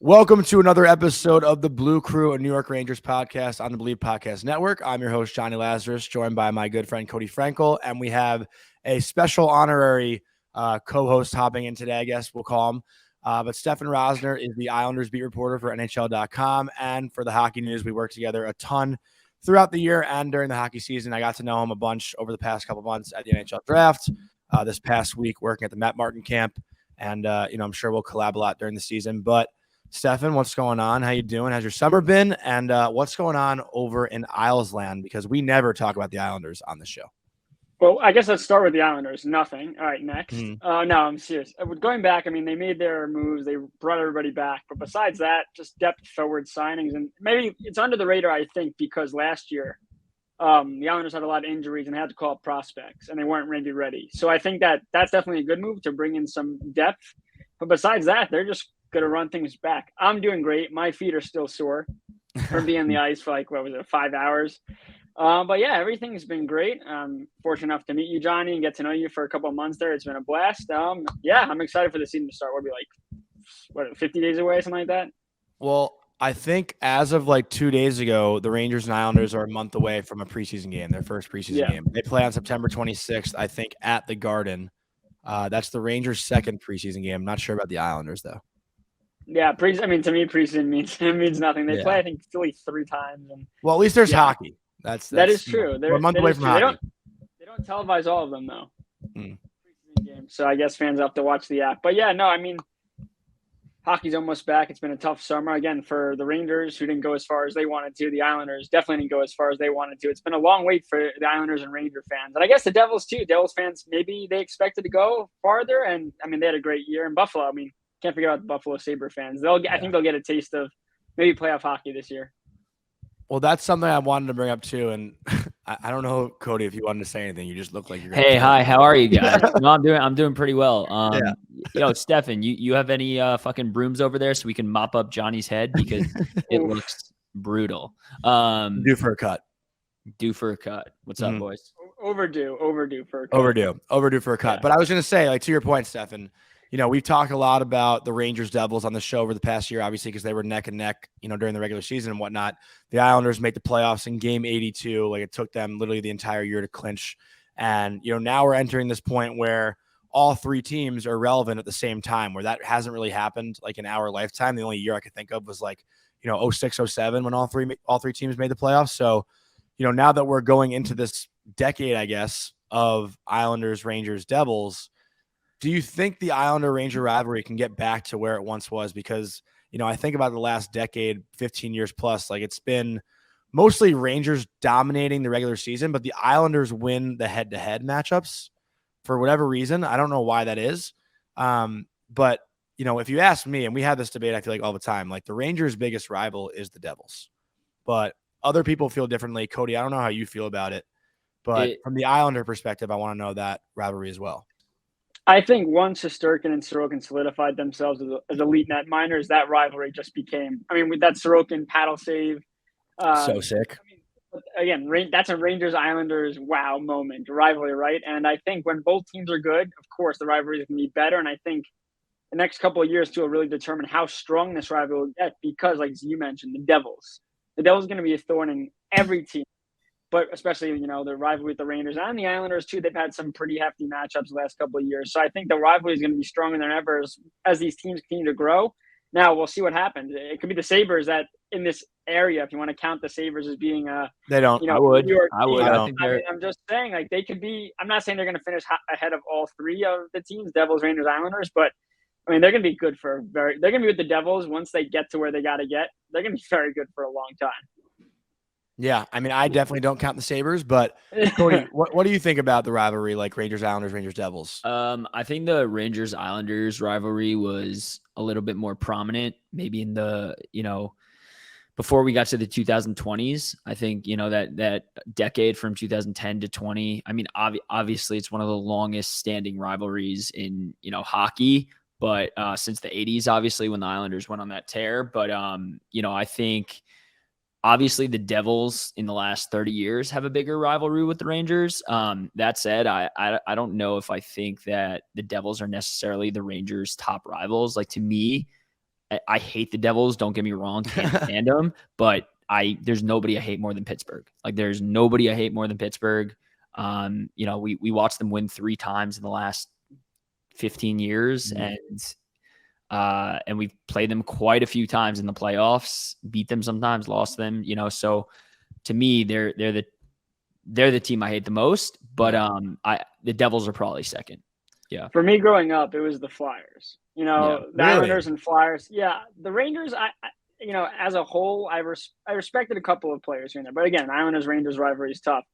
Welcome to another episode of the Blue Crew, a New York Rangers podcast on the Believe Podcast Network. I'm your host, Jonny Lazarus, joined by my good friend, Cody Frankel, and we have a special honorary co-host hopping in today, I guess we'll call him. But Stefen Rosner is the Islanders beat reporter for NHL.com, and for the hockey news, we work together a ton throughout the year and during the hockey season. I got to know him a bunch over the past couple months at the NHL draft, this past week working at the Matt Martin camp, and I'm sure we'll collab a lot during the season, but Stefen, what's going on? How you doing? How's your summer been? And what's going on over in Islesland? Because we never talk about the Islanders on the show. Well, I guess let's start with the Islanders. Nothing. All right, next. No, I'm serious. Going back, I mean, they made their moves. They brought everybody back. But besides that, just depth forward signings. And maybe it's under the radar, I think, because last year the Islanders had a lot of injuries and had to call up prospects, and they weren't really ready. So I think that's definitely a good move to bring in some depth. But besides that, they're just going to run things back. I'm doing great. My feet are still sore from being on the ice for 5 hours. But yeah, everything's been great. I'm fortunate enough to meet you, Jonny, and get to know you for a couple of months there. It's been a blast. Yeah, I'm excited for the season to start. We'll be 50 days away, something like that? Well, I think as of 2 days ago, the Rangers and Islanders are a month away from a preseason game, their first preseason game. They play on September 26th, I think, at the Garden. That's the Rangers' second preseason game. I'm not sure about the Islanders, though. Yeah, to me, preseason means nothing. They play, I think, Philly 3 times. Well, at least there's hockey. That is true. We're a month away from hockey. They don't televise all of them, though. Preseason games, so I guess fans have to watch the app. But yeah, no, I mean, hockey's almost back. It's been a tough summer again for the Rangers, who didn't go as far as they wanted to. The Islanders definitely didn't go as far as they wanted to. It's been a long wait for the Islanders and Ranger fans, and I guess the Devils too. Devils fans, maybe they expected to go farther, and I mean, they had a great year in Buffalo. I mean, can't forget about the Buffalo Sabre fans. I think they'll get a taste of maybe playoff hockey this year. Well, that's something I wanted to bring up too, and I don't know, Cody, if you wanted to say anything. You just look like you're. Hey, hi, how are you guys? No, I'm doing pretty well. Stefen, you have any fucking brooms over there so we can mop up Johnny's head because it looks brutal. Due for a cut. What's up, boys? Overdue for a cut. Overdue for a cut. But I was gonna say, to your point, Stefen. We've talked a lot about the Rangers Devils on the show over the past year, obviously, because they were neck and neck, during the regular season and whatnot. The Islanders made the playoffs in game 82. It took them literally the entire year to clinch. And, now we're entering this point where all 3 teams are relevant at the same time, where that hasn't really happened in our lifetime. The only year I could think of was 06, 07 when all three teams made the playoffs. So, now that we're going into this decade, I guess, of Islanders, Rangers, Devils, do you think the Islander-Ranger rivalry can get back to where it once was? Because, I think about the last decade, 15 years plus, it's been mostly Rangers dominating the regular season, but the Islanders win the head-to-head matchups for whatever reason. I don't know why that is. But, if you ask me, and we have this debate, I feel all the time, the Rangers' biggest rival is the Devils. But other people feel differently. Cody, I don't know how you feel about it. But from the Islander perspective, I want to know that rivalry as well. I think once Shesterkin and Sorokin solidified themselves as elite net miners, that rivalry just became. I mean, with that Sorokin paddle save, so sick. Again, that's a Rangers Islanders wow moment rivalry, right? And I think when both teams are good, of course, the rivalry is going to be better. And I think the next couple of years too will really determine how strong this rivalry will get because, like you mentioned, the Devils are going to be a thorn in every team. But especially, the rivalry with the Rangers and the Islanders, too, they've had some pretty hefty matchups the last couple of years. So I think the rivalry is going to be stronger than ever as these teams continue to grow. Now, we'll see what happens. It could be the Sabres that in this area, if you want to count the Sabres as being they don't. I would. I'm just saying, they could be – I'm not saying they're going to finish ahead of all 3 of the teams, Devils, Rangers, Islanders, but, I mean, they're going to be good they're going to be with the Devils once they get to where they got to get. They're going to be very good for a long time. Yeah, I mean, I definitely don't count the Sabres, but Cody, what do you think about the rivalry, Rangers Islanders, Rangers Devils? I think the Rangers Islanders rivalry was a little bit more prominent, maybe in the before we got to the 2020s. I think that decade from 2010 to 20. I mean, obviously, it's one of the longest standing rivalries in hockey, but since the 80s, obviously, when the Islanders went on that tear. But I think. Obviously, the Devils in the last 30 years have a bigger rivalry with the Rangers. That said, I don't know if I think that the Devils are necessarily the Rangers' top rivals. To me, I hate the Devils. Don't get me wrong. Can't stand them. But there's nobody I hate more than Pittsburgh. Like there's nobody I hate more than Pittsburgh. We watched them win 3 times in the last 15 years, and we've played them quite a few times in the playoffs, beat them sometimes, lost them, so to me, they're the team I hate the most, but the Devils are probably second. Yeah. For me growing up, it was the Flyers, the Really? Islanders and Flyers. Yeah. The Rangers, as a whole, I respected a couple of players here and there, but again, Islanders Rangers rivalry is tough.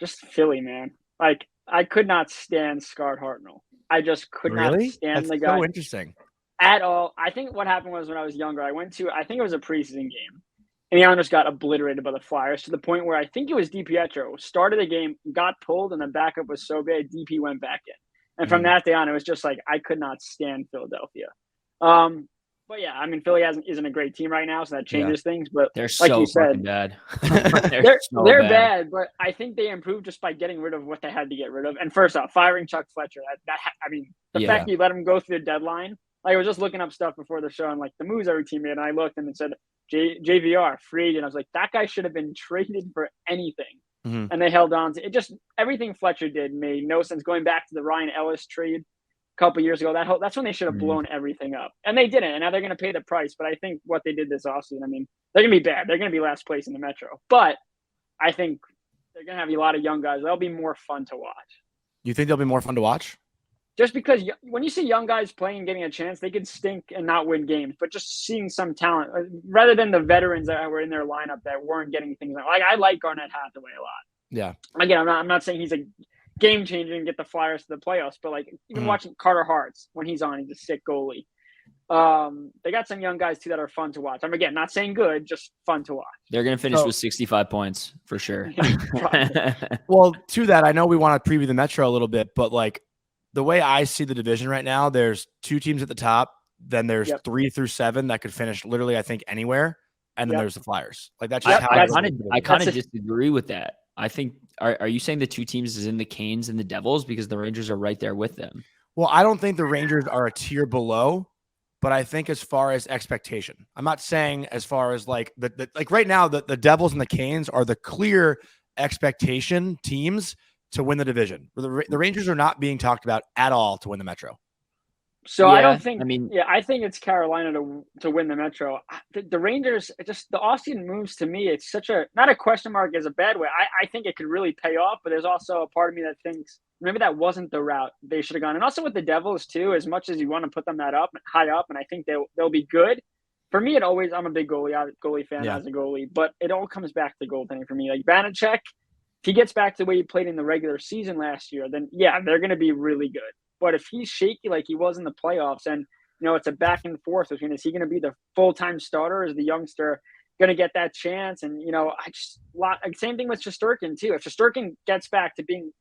Just Philly, man. Like I could not stand Scarred Hartnell. I just could not stand the guy. So interesting. At all. I think what happened was when I was younger, I think it was a preseason game, and the Islanders got obliterated by the Flyers to the point where I think it was DiPietro started the game, got pulled, and the backup was so bad, DP went back in. And from that day on, it was just like I could not stand Philadelphia. But yeah, I mean, Philly isn't a great team right now, so that changes things. But they're like so you said, fucking bad. they're bad, but I think they improved just by getting rid of what they had to get rid of. And first off, firing Chuck Fletcher. The fact that you let him go through the deadline. Like I was just looking up stuff before the show and like the moves every team made, and I looked and it said JVR free agent. I was like, that guy should have been traded for anything, and they held on to it. Just everything Fletcher did made no sense. Going back to the Ryan Ellis trade a couple years ago, that's when they should have blown everything up, and they didn't. And now they're going to pay the price. But I think what they did this offseason, I mean, they're going to be bad. They're going to be last place in the Metro, but I think they're going to have a lot of young guys. They'll be more fun to watch. You think they'll be more fun to watch? Just because when you see young guys playing and getting a chance, they could stink and not win games. But just seeing some talent, rather than the veterans that were in their lineup that weren't getting things like I like Garnett Hathaway a lot. Yeah. Again, I'm not saying he's a game changer and get the Flyers to the playoffs, but like even watching Carter Hartz when he's on, he's a sick goalie. They got some young guys too that are fun to watch. I'm again not saying good, just fun to watch. They're going to finish with 65 points for sure. Well, to that, I know we want to preview the Metro a little bit, but like the way I see the division right now, there's 2 teams at the top, then there's 3 through 7 that could finish literally, I think, anywhere, and then there's the Flyers. Like that's just how I kind of disagree with that. I think are you saying the 2 teams is in the Canes and the Devils because the Rangers are right there with them? Well, I don't think the Rangers are a tier below, but I think as far as expectation, I'm not saying as far as like like right now the Devils and the Canes are the clear expectation teams to win the division. The Rangers are not being talked about at all to win the Metro. So I don't think. I think it's Carolina to win the Metro. The Rangers, just the offseason moves to me. It's such a not a question mark as a bad way. I think it could really pay off, but there's also a part of me that thinks maybe that wasn't the route they should have gone. And also with the Devils too, as much as you want to put them high up, and I think they'll be good. For me, I'm a big goalie fan as a goalie, but it all comes back to goaltending for me. Like Vanacek, if he gets back to the way he played in the regular season last year, then they're going to be really good. But if he's shaky like he was in the playoffs, and it's a back and forth between, is he going to be the full-time starter? Is the youngster going to get that chance? And same thing with Shesterkin too. If Shesterkin gets back to being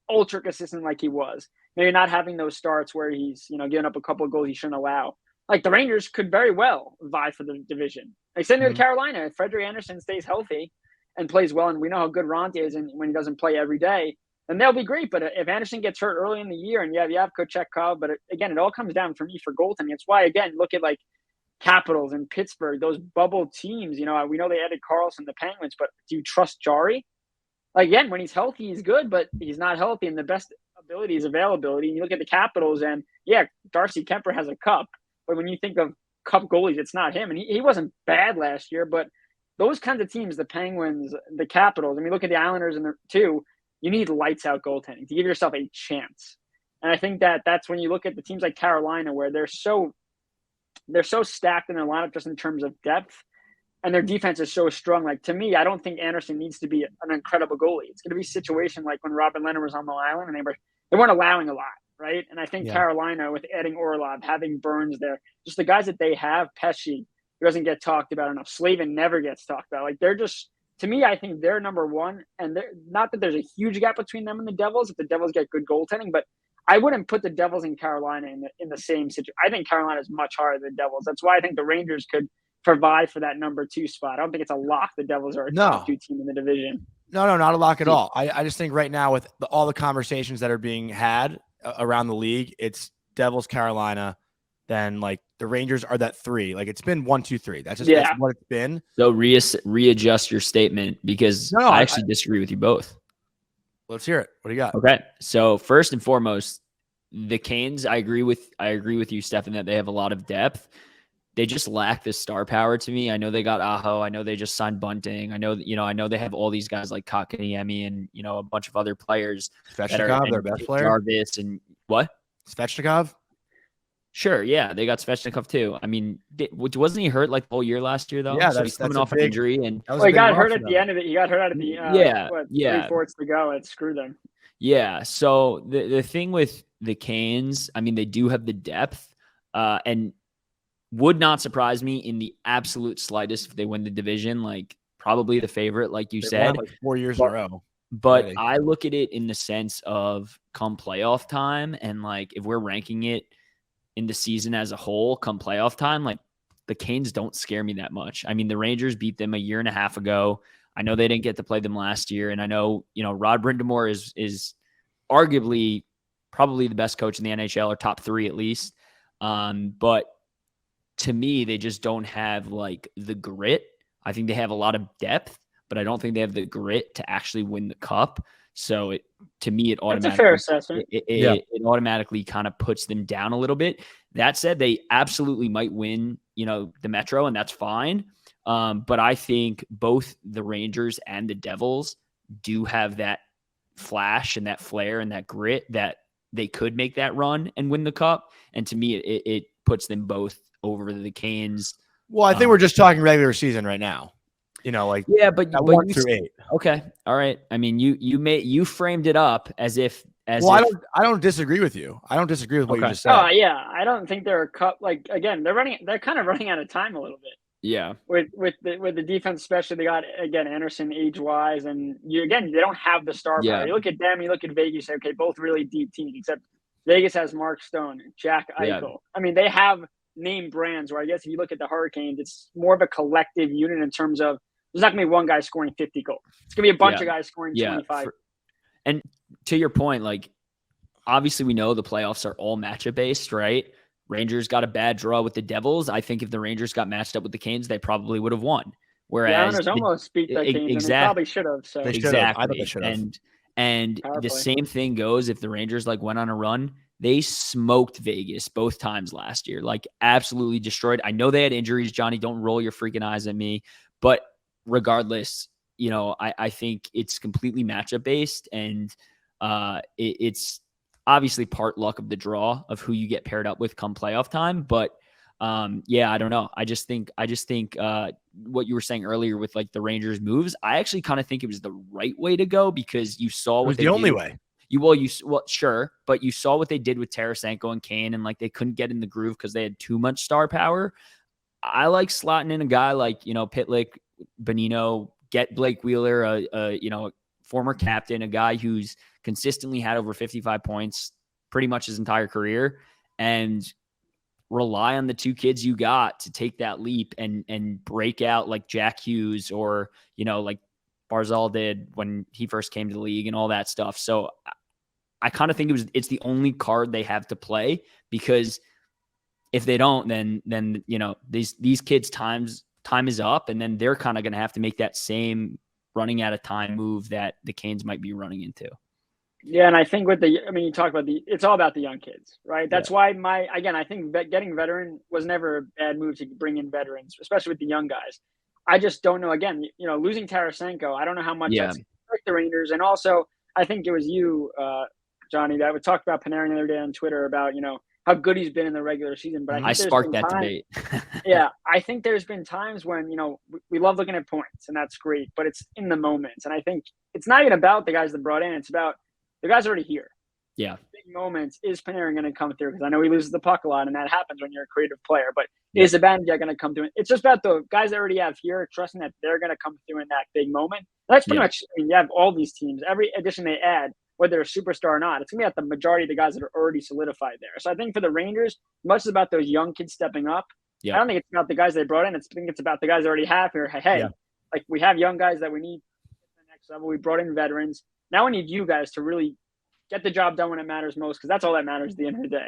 ultra consistent like he was, maybe not having those starts where he's giving up a couple of goals he shouldn't allow. Like the Rangers could very well vie for the division. Like same with Carolina. If Frederik Andersen stays healthy and plays well, and we know how good Ronte is, and when he doesn't play every day, then they'll be great. But if Anderson gets hurt early in the year, and you have Kochetkov, but again, it all comes down for me for goaltending. It's why, again, look at like Capitals and Pittsburgh, those bubble teams. We know they added Carlson, the Penguins, but do you trust Jari? Like, again, when he's healthy, he's good, but he's not healthy, and the best ability is availability. And you look at the Capitals, and Darcy Kemper has a cup, but when you think of cup goalies, it's not him. And he wasn't bad last year, but those kinds of teams, the Penguins, the Capitals, I mean, look at the Islanders and too. You need lights out goaltending to give yourself a chance. And I think that's when you look at the teams like Carolina, where they're so stacked in their lineup just in terms of depth, and their defense is so strong. Like, to me, I don't think Anderson needs to be an incredible goalie. It's going to be a situation like when Robin Leonard was on the island and they weren't allowing a lot, right? And I think Carolina, with adding Orlov, having Burns there, just the guys that they have, Pesci, who doesn't get talked about enough. Slavin never gets talked about. Like, they're just, to me, I think they're number one. And not that there's a huge gap between them and the Devils if the Devils get good goaltending, but I wouldn't put the Devils and Carolina in the same situation. I think Carolina is much harder than the Devils. That's why I think the Rangers could provide for that number 2 spot. I don't think it's a lock the Devils are a top 2 team in the division. No, not a lock at all. I just think right now with all the conversations that are being had around the league, it's Devils, Carolina, then like the Rangers are that 3. Like it's been 1, 2, 3. That's what it's been. So readjust your statement because I actually disagree with you both. Let's hear it. What do you got? Okay. So first and foremost, the Canes, I agree with you, Stefen, that they have a lot of depth. They just lack the star power to me. I know they got Aho. I know they just signed Bunting. I know they have all these guys like Kotkaniemi and, a bunch of other players. Svechnikov, their best player. Jarvis and what? Svechnikov? Sure, yeah. They got Svechnikov too. I mean, wasn't he hurt like the whole year last year, though? Yeah, so he's coming off an injury. And he got hurt at the end of it. He got hurt out of the 3/4 to go. It screwed them. Yeah, so the thing with the Canes, I mean, they do have the depth and would not surprise me in the absolute slightest if they win the division, like probably the favorite, like you said. Like 4 years in a row. But really. I look at it in the sense of come playoff time, and like if we're ranking it in the season as a whole, come playoff time, like the Canes don't scare me that much. I mean, the Rangers beat them a year and a half ago. I know they didn't get to play them last year, and I know, Rod Brind'Amour is arguably probably the best coach in the NHL, or top 3 at least. But to me, they just don't have like the grit. I think they have a lot of depth, but I don't think they have the grit to actually win the cup. So to me, it automatically, that's a fair assessment. It automatically kind of puts them down a little bit. That said, they absolutely might win, the Metro, and that's fine. But I think both the Rangers and the Devils do have that flash and that flair and that grit that they could make that run and win the cup. And to me, it puts them both over the Canes. Well, I think we're just talking regular season right now. But 1 through 8. Okay, all right. I mean, you framed it up as if. I don't disagree with you. I don't disagree with what you just said. Oh yeah, I don't think they're a cup. Like again, they're kind of running out of time a little bit. Yeah. With the defense, especially, they got again Anderson age-wise, and they don't have the star power. You look at them, you look at Vegas, you say, okay, both really deep teams, except Vegas has Mark Stone, Jack Eichel. Yeah. I mean, they have name brands where I guess if you look at the Hurricanes, it's more of a collective unit in terms of there's not going to be one guy scoring 50 goals. It's going to be a bunch of guys scoring 25. And to your point, like, obviously we know the playoffs are all matchup based, right? Rangers got a bad draw with the Devils. I think if the Rangers got matched up with the Canes, they probably would have won. Whereas the Islanders almost beat the Canes, and they probably should have. So. Exactly. I thought they should have. And the same thing goes if the Rangers went on a run. They smoked Vegas both times last year, absolutely destroyed. I know they had injuries, Johnny. Don't roll your freaking eyes at me. But regardless, I think it's completely matchup based, and it's obviously part luck of the draw of who you get paired up with come playoff time. But I don't know. I just think what you were saying earlier with the Rangers moves, I actually kind of think it was the right way to go because you saw what the only way. Sure, but you saw what they did with Tarasenko and Kane, and they couldn't get in the groove because they had too much star power. I like slotting in a guy like Pitlick, Bonino, get Blake Wheeler, a former captain, a guy who's consistently had over 55 points pretty much his entire career, and rely on the 2 kids you got to take that leap and break out like Jack Hughes or like Barzal did when he first came to the league and all that stuff. So I kind of think it's the only card they have to play, because if they don't, then these kids' time is up, and then they're kind of going to have to make that same running out of time move that the Canes might be running into. Yeah, and I think you talk about it's all about the young kids, right? That's why I think getting veteran was never a bad move to bring in veterans, especially with the young guys. I just don't know. Again, losing Tarasenko, I don't know how much that's hurt the Rangers. And also, I think it was you, Johnny, that we talked about Panarin the other day on Twitter about, how good he's been in the regular season. But I sparked that debate. Yeah, I think there's been times when, we love looking at points, and that's great, but it's in the moments. And I think it's not even about the guys that brought in. It's about the guys already here. Yeah. Big moments. Is Panarin going to come through? Because I know he loses the puck a lot, and that happens when you're a creative player. But is Zibanejad going to come through? It's just about the guys that already have here, trusting that they're going to come through in that big moment. And that's pretty much, you have all these teams. Every addition they add, whether they're a superstar or not, it's going to be at the majority of the guys that are already solidified there. So I think for the Rangers, much as about those young kids stepping up, I don't think it's about the guys they brought in. I think it's about the guys they already have here. Hey, we have young guys that we need at the next level. We brought in veterans. Now we need you guys to really get the job done when it matters most, because that's all that matters at the end of the day.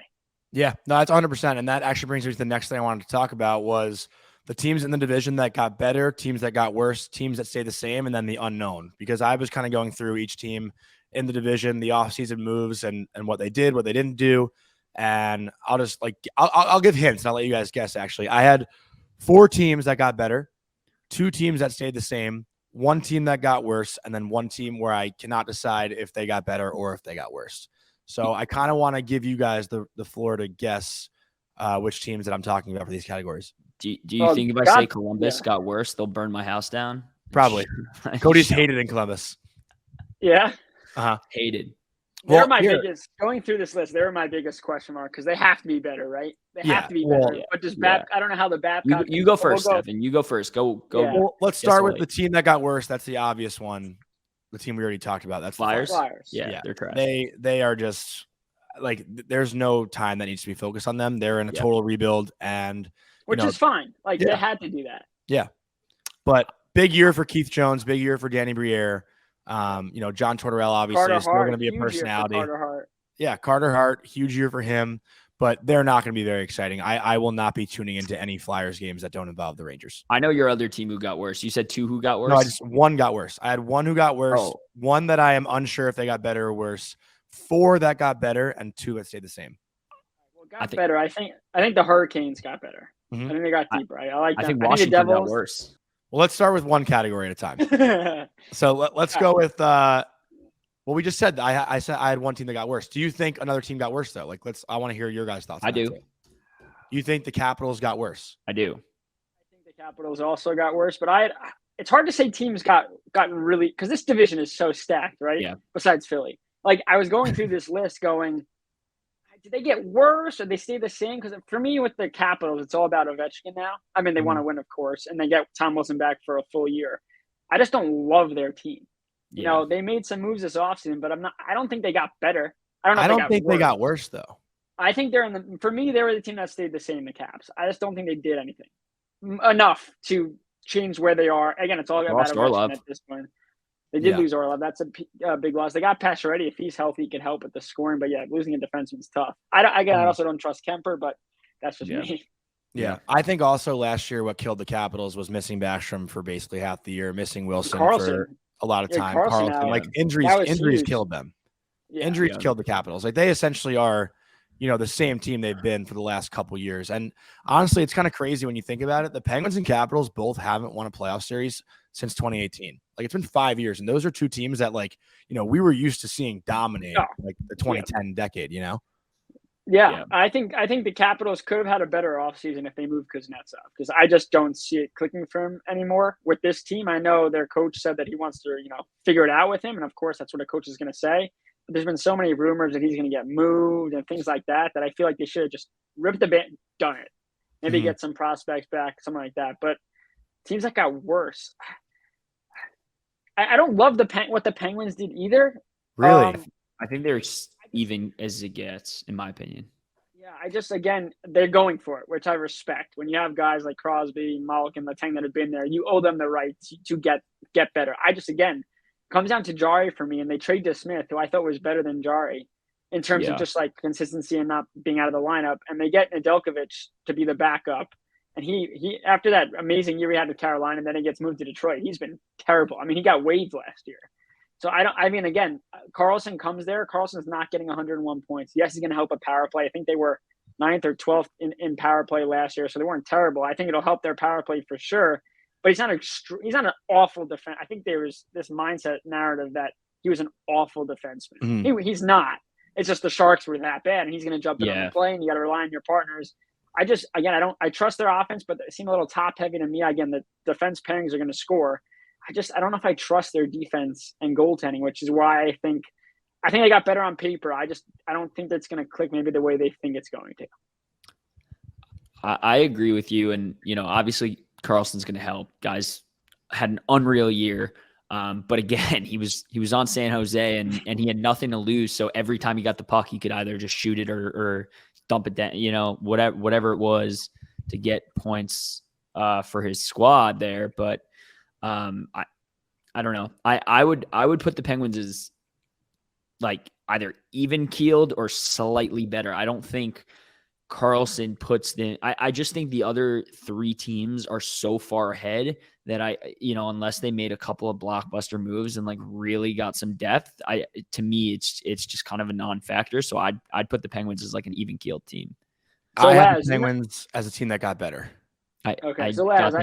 Yeah, no, that's 100%. And that actually brings me to the next thing I wanted to talk about was the teams in the division that got better, teams that got worse, teams that stayed the same, and then the unknown. Because I was kind of going through each team in the division, the offseason moves and what they did, what they didn't do. And I'll just I'll give hints and I'll let you guys guess. Actually, I had 4 teams that got better, 2 teams that stayed the same, 1 team that got worse, and then 1 team where I cannot decide if they got better or if they got worse. So I kind of want to give you guys the floor to guess which teams that I'm talking about for these categories. Do you think if I say Columbus got worse, they'll burn my house down? Probably. Cody's hated in Columbus. Yeah. Hated. They're my biggest, going through this list, they're my biggest question mark because they have to be better, right? They have to be better. But just I don't know how the Babcock. You go first, Stefen. You go first. Go. Yeah. Well, let's start with the team that got worse. That's the obvious one. The team we already talked about. That's Flyers. Yeah, they're trash. They are just like there's no time that needs to be focused on them. They're in a total rebuild, and which is fine. Like they had to do that. Yeah, but big year for Keith Jones. Big year for Danny Briere. John Tortorella obviously is still going to be a personality. Carter Hart. Yeah, Carter Hart, huge year for him, but they're not going to be very exciting. I will not be tuning into any Flyers games that don't involve the Rangers. I know your other team who got worse. You said 2 who got worse? No, just 1 got worse. I had 1 who got worse, 1 that I am unsure if they got better or worse, 4 that got better, and 2 that stayed the same. Well, better. I think the Hurricanes got better. Mm-hmm. I think they got deeper. I like that. I think Washington got worse. Well, let's start with 1 category at a time. So let's go with well, we just said I said I had 1 team that got worse. Do you think another team got worse though? Like, I want to hear your guys' thoughts. I do. You think the Capitals got worse? I do. I think the Capitals also got worse, but it's hard to say teams gotten really because this division is so stacked, right? Yeah. Besides Philly, like I was going through this list, going, did they get worse or they stay the same? Because for me, with the Capitals, it's all about Ovechkin now. I mean, they want to win, of course, and they get Tom Wilson back for a full year. I just don't love their team. You know, they made some moves this offseason, but I don't think they got better. I don't think they got worse though. I think for me, they were the team that stayed the same, the Caps. I just don't think they did anything enough to change where they are. Again, it's all about Ovechkin at this point. They did lose Orlov. That's a big loss. They got Pacioretty. If he's healthy, he can help with the scoring. But losing a defenseman is tough. I also don't trust Kemper, but that's just me. Yeah, I think also last year what killed the Capitals was missing Backstrom for basically half the year, missing Wilson for a lot of time. Carlson, like injuries killed them. Yeah. Injuries killed the Capitals. Like they essentially are, the same team they've been for the last couple years. And honestly, it's kind of crazy when you think about it. The Penguins and Capitals both haven't won a playoff series since 2018. Like it's been 5 years, and those are 2 teams that we were used to seeing dominate like the 2010 decade. Yeah, I think the Capitals could have had a better offseason if they moved Kuznetsov because I just don't see it clicking for him anymore with this team. I know their coach said that he wants to, figure it out with him, and of course that's what a coach is going to say. But there's been so many rumors that he's going to get moved and things like that I feel like they should have just ripped the band, done it. Maybe get some prospects back, something like that. But teams that got worse, I don't love what the Penguins did either. Really, I think they're even as it gets, in my opinion. Yeah, they're going for it, which I respect. When you have guys like Crosby, Malkin, Letang that have been there, you owe them the right to get better. Comes down to Jari for me, and they trade to Smith, who I thought was better than Jari in terms of just like consistency and not being out of the lineup. And they get Nedeljkovic to be the backup. And he after that amazing year he had with Carolina, and then he gets moved to Detroit. He's been terrible. I mean, he got waived last year. So Carlson comes there. Carlson's not getting 101 points. Yes, he's going to help a power play. I think they were 9th or 12th in power play last year, so they weren't terrible. I think it'll help their power play for sure. But he's not an awful defense. I think there was this mindset narrative that he was an awful defenseman. Mm-hmm. He's not. It's just the Sharks were that bad, and he's going to jump in on the play, and you got to rely on your partners. I trust their offense, but they seem a little top heavy to me. Again, the defense pairings are going to score. I don't know if I trust their defense and goaltending, which is why I think they got better on paper. I don't think that's going to click maybe the way they think it's going to. I agree with you. And, obviously Carlson's going to help. Guys had an unreal year. But again, he was on San Jose and he had nothing to lose. So every time he got the puck, he could either just shoot it or dump it down, whatever it was to get points for his squad there. But I don't know. I would put the Penguins as like either even keeled or slightly better. I don't think Carlson puts the I just think the other three teams are so far ahead that unless they made a couple of blockbuster moves and like really got some depth, to me it's just kind of a non-factor. So I'd put the Penguins as like an even-keeled team. So I have Laz, the Penguins as a team that got better. So Laz,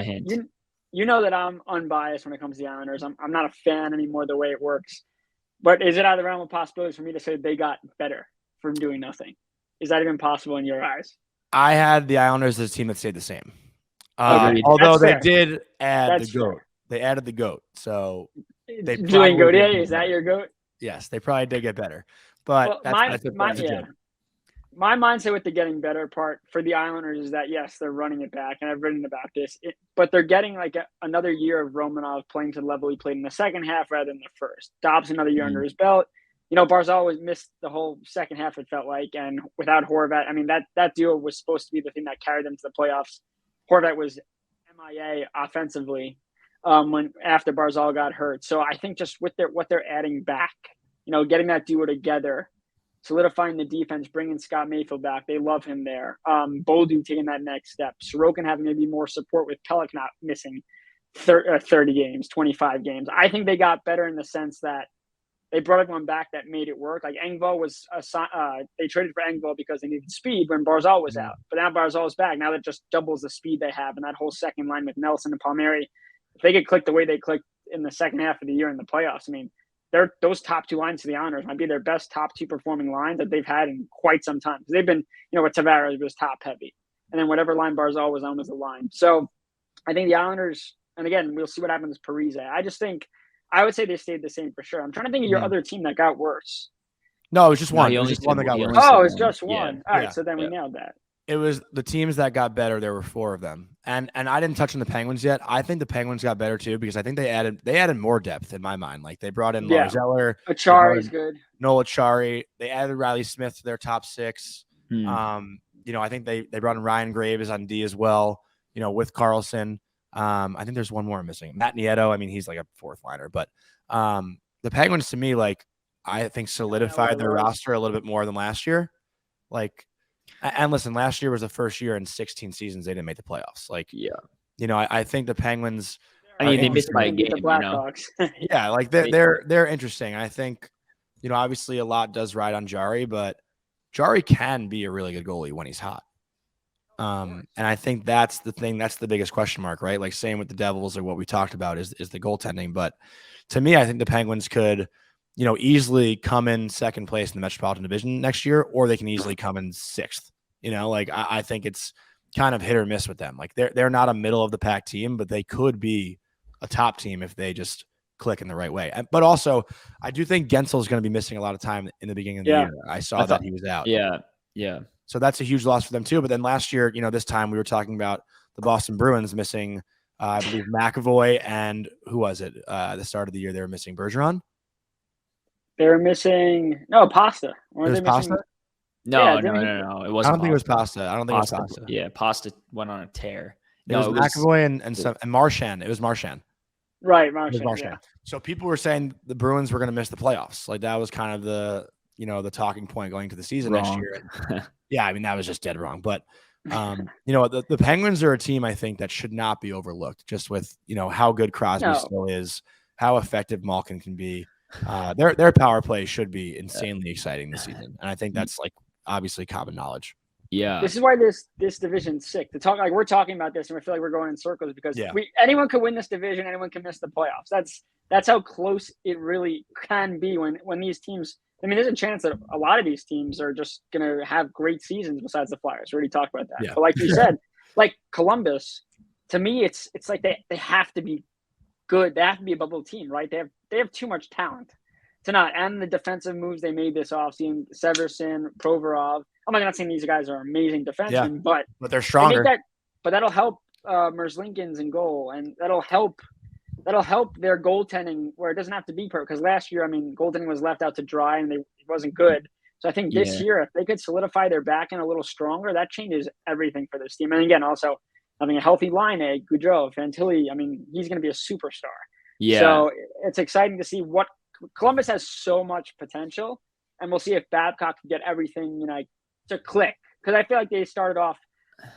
you know that I'm unbiased when it comes to the Islanders. I'm not a fan anymore the way it works. But is it out of the realm of possibilities for me to say they got better from doing nothing? Is that even possible in your eyes? I had the Islanders as a team that stayed the same. That's Although they fair. did add That's the GOAT. fair. They added the GOAT. So they Doing probably Gautier, did is that better. your GOAT? Yes, they probably did get better. But that's a joke. My mindset with the getting better part for the Islanders is that, yes, they're running it back, and I've written about this, but they're getting like another year of Romanov playing to the level he played in the second half rather than the first. Dobbs another year under his belt. Barzal was missed the whole second half, it felt like, and without Horvat, I mean, that duo was supposed to be the thing that carried them to the playoffs. Horvat was MIA offensively when after Barzal got hurt. So I think just with what they're adding back, getting that duo together, solidifying the defense, bringing Scott Mayfield back. They love him there. Boldu taking that next step. Sorokin having maybe more support with Pelech not missing 30 games, 25 games. I think they got better in the sense that they brought everyone back that made it work. Like Engvall was they traded for Engvall because they needed speed when Barzal was out. But now Barzal is back. Now that just doubles the speed they have. And that whole second line with Nelson and Palmieri, if they could click the way they clicked in the second half of the year in the playoffs, I mean, those top two lines to the Islanders might be their best top two performing lines that they've had in quite some time. Because they've been, with Tavares was top heavy. And then whatever line Barzal was on was the line. So I think the Islanders, and again, we'll see what happens with Parise. I would say they stayed the same for sure. I'm trying to think of your other team that got worse. No, it was just one. It was just one that got worse. Oh, it's just one. Yeah. All right, so then we nailed that. It was the teams that got better. There were four of them, and I didn't touch on the Penguins yet. I think the Penguins got better too because I think they added more depth in my mind. Like they brought in Lars Eller, Achari is good. Noel Achari. They added Riley Smith to their top six. I think they brought in Ryan Graves on D as well. With Carlson. I think there's one more I'm missing. Matt Nieto. I mean, he's like a fourth liner, but the Penguins to me, like I think solidified their roster a little bit more than last year. And listen, last year was the first year in 16 seasons they didn't make the playoffs. I think the Penguins. I mean, they missed by a game. The Blackhawks. Yeah, like they're interesting. I think, obviously a lot does ride on Jari, but Jari can be a really good goalie when he's hot. And I think that's the thing. That's the biggest question mark, right? Like same with the Devils or what we talked about is the goaltending. But to me, I think the Penguins could, easily come in second place in the Metropolitan Division next year, or they can easily come in sixth. I think it's kind of hit or miss with them. Like they're not a middle of the pack team, but they could be a top team if they just click in the right way. But also, I do think Gensel is going to be missing a lot of time in the beginning of the year. I saw that he was out. Yeah. So that's a huge loss for them too. But then last year, this time we were talking about the Boston Bruins missing, I believe McAvoy and who was it? The start of the year they were missing Bergeron. They were missing Pasta. It was Pasta? No. It wasn't. I don't think it was Pasta. I don't think it was Pasta. Yeah, Pasta went on a tear. It was McAvoy and Marchand. It was Marchand. Right, Marchand. Yeah. So people were saying the Bruins were going to miss the playoffs. Like that was kind of the the talking point going to the season next year. Yeah, I mean that was just dead wrong. But the Penguins are a team I think that should not be overlooked. Just with how good Crosby still is, how effective Malkin can be. Their power play should be insanely exciting this season, and I think that's like obviously common knowledge. Yeah, this is why this division's sick. To talk like we're talking about this, and I feel like we're going in circles because anyone could win this division, anyone can miss the playoffs. That's how close it really can be when these teams. I mean, there's a chance that a lot of these teams are just going to have great seasons besides the Flyers. We already talked about that. Yeah. But like you said, like Columbus, to me, it's like they have to be good. They have to be a bubble team, right? They have too much talent to not. And the defensive moves they made this offseason, Severson, Provorov. I'm not saying these guys are amazing defensemen, but they're stronger. But that'll help Merzlikins in goal, and that'll help their goaltending where it doesn't have to be perfect. Because last year, I mean, goaltending was left out to dry and it wasn't good. So I think this year, if they could solidify their back end a little stronger, that changes everything for this team. And again, also having a healthy line, Goudreau, Fantilli, I mean, he's going to be a superstar. Yeah. So it's exciting to see what Columbus has so much potential, and we'll see if Babcock can get everything to click. because I feel like they started off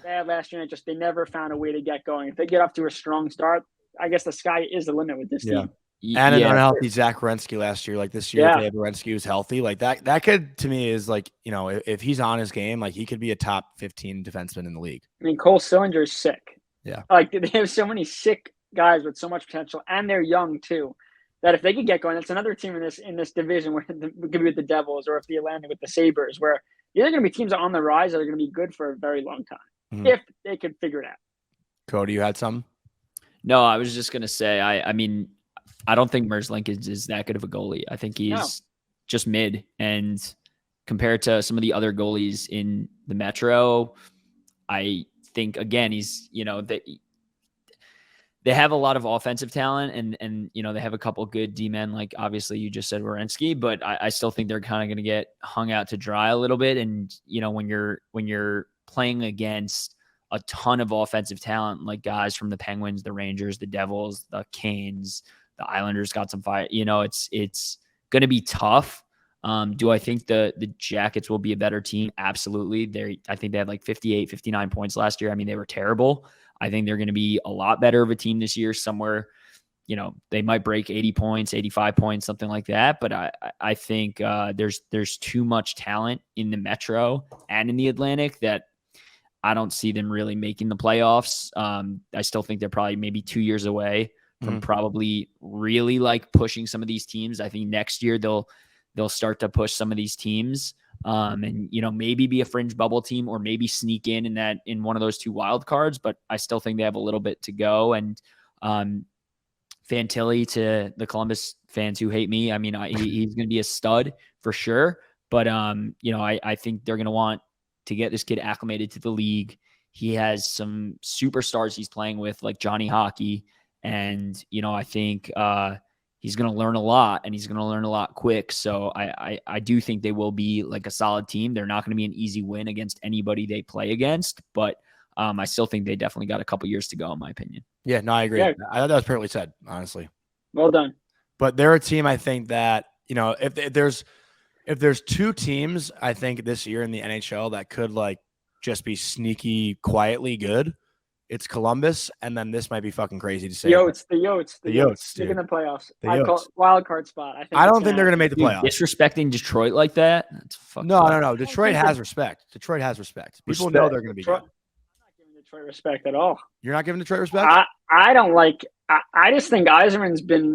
bad last year and they never found a way to get going. If they get off to a strong start, I guess the sky is the limit with this team. And an unhealthy Zach Werenski last year. Like this year, if they had Werenski who's healthy, like that could, to me, is like, you know, if he's on his game, like he could be a top 15 defenseman in the league. I mean, Cole Sillinger is sick. Yeah. Like they have so many sick guys with so much potential, and they're young too, that if they could get going, that's another team in this division where it could be with the Devils, or if the Atlantic with the Sabres, where these are going to be teams on the rise that are going to be good for a very long time if they could figure it out. Cody, you had some? No, I was just going to say, I mean, I don't think Merzlink is that good of a goalie. I think he's just mid. And compared to some of the other goalies in the Metro, I think, again, he's, you know, they have a lot of offensive talent and you know, they have a couple good D-men, like obviously you just said Werenski, but I still think they're kind of going to get hung out to dry a little bit. And, you know, when you're playing against a ton of offensive talent, like guys from the Penguins, the Rangers, the Devils, the Canes, the Islanders got some fire. You know, it's going to be tough. Do I think the Jackets will be a better team? Absolutely. I think they had like 58, 59 points last year. I mean, they were terrible. I think they're going to be a lot better of a team this year. Somewhere, you know, they might break 80 points, 85 points, something like that. But I think there's too much talent in the Metro and in the Atlantic that I don't see them really making the playoffs. I still think they're probably maybe 2 years away from probably really like pushing some of these teams. I think next year they'll start to push some of these teams, and you know, maybe be a fringe bubble team or maybe sneak in one of those two wild cards. But I still think they have a little bit to go. And Fantilli, to the Columbus fans who hate me, I mean, he's going to be a stud for sure. But you know, I think they're going to want to get this kid acclimated to the league. He has some superstars he's playing with, like Johnny Hockey. And, you know, I think he's going to learn a lot, and he's going to learn a lot quick. So I do think they will be like a solid team. They're not going to be an easy win against anybody they play against, but I still think they definitely got a couple years to go, in my opinion. Yeah, no, I agree. Yeah. I thought that was perfectly said, honestly. Well done. But they're a team, I think, that, you know, if there's two teams, I think this year in the NHL that could like just be sneaky, quietly good, it's Columbus, and then this might be fucking crazy to say. The Yotes. They're in the playoffs. I call wild card spot. I don't think they're going to make the playoffs. Disrespecting Detroit like that? That's fucking no. Detroit has respect. People know they're going to be good. I'm not giving Detroit respect at all. You're not giving Detroit respect? I don't like. I just think Yzerman's been.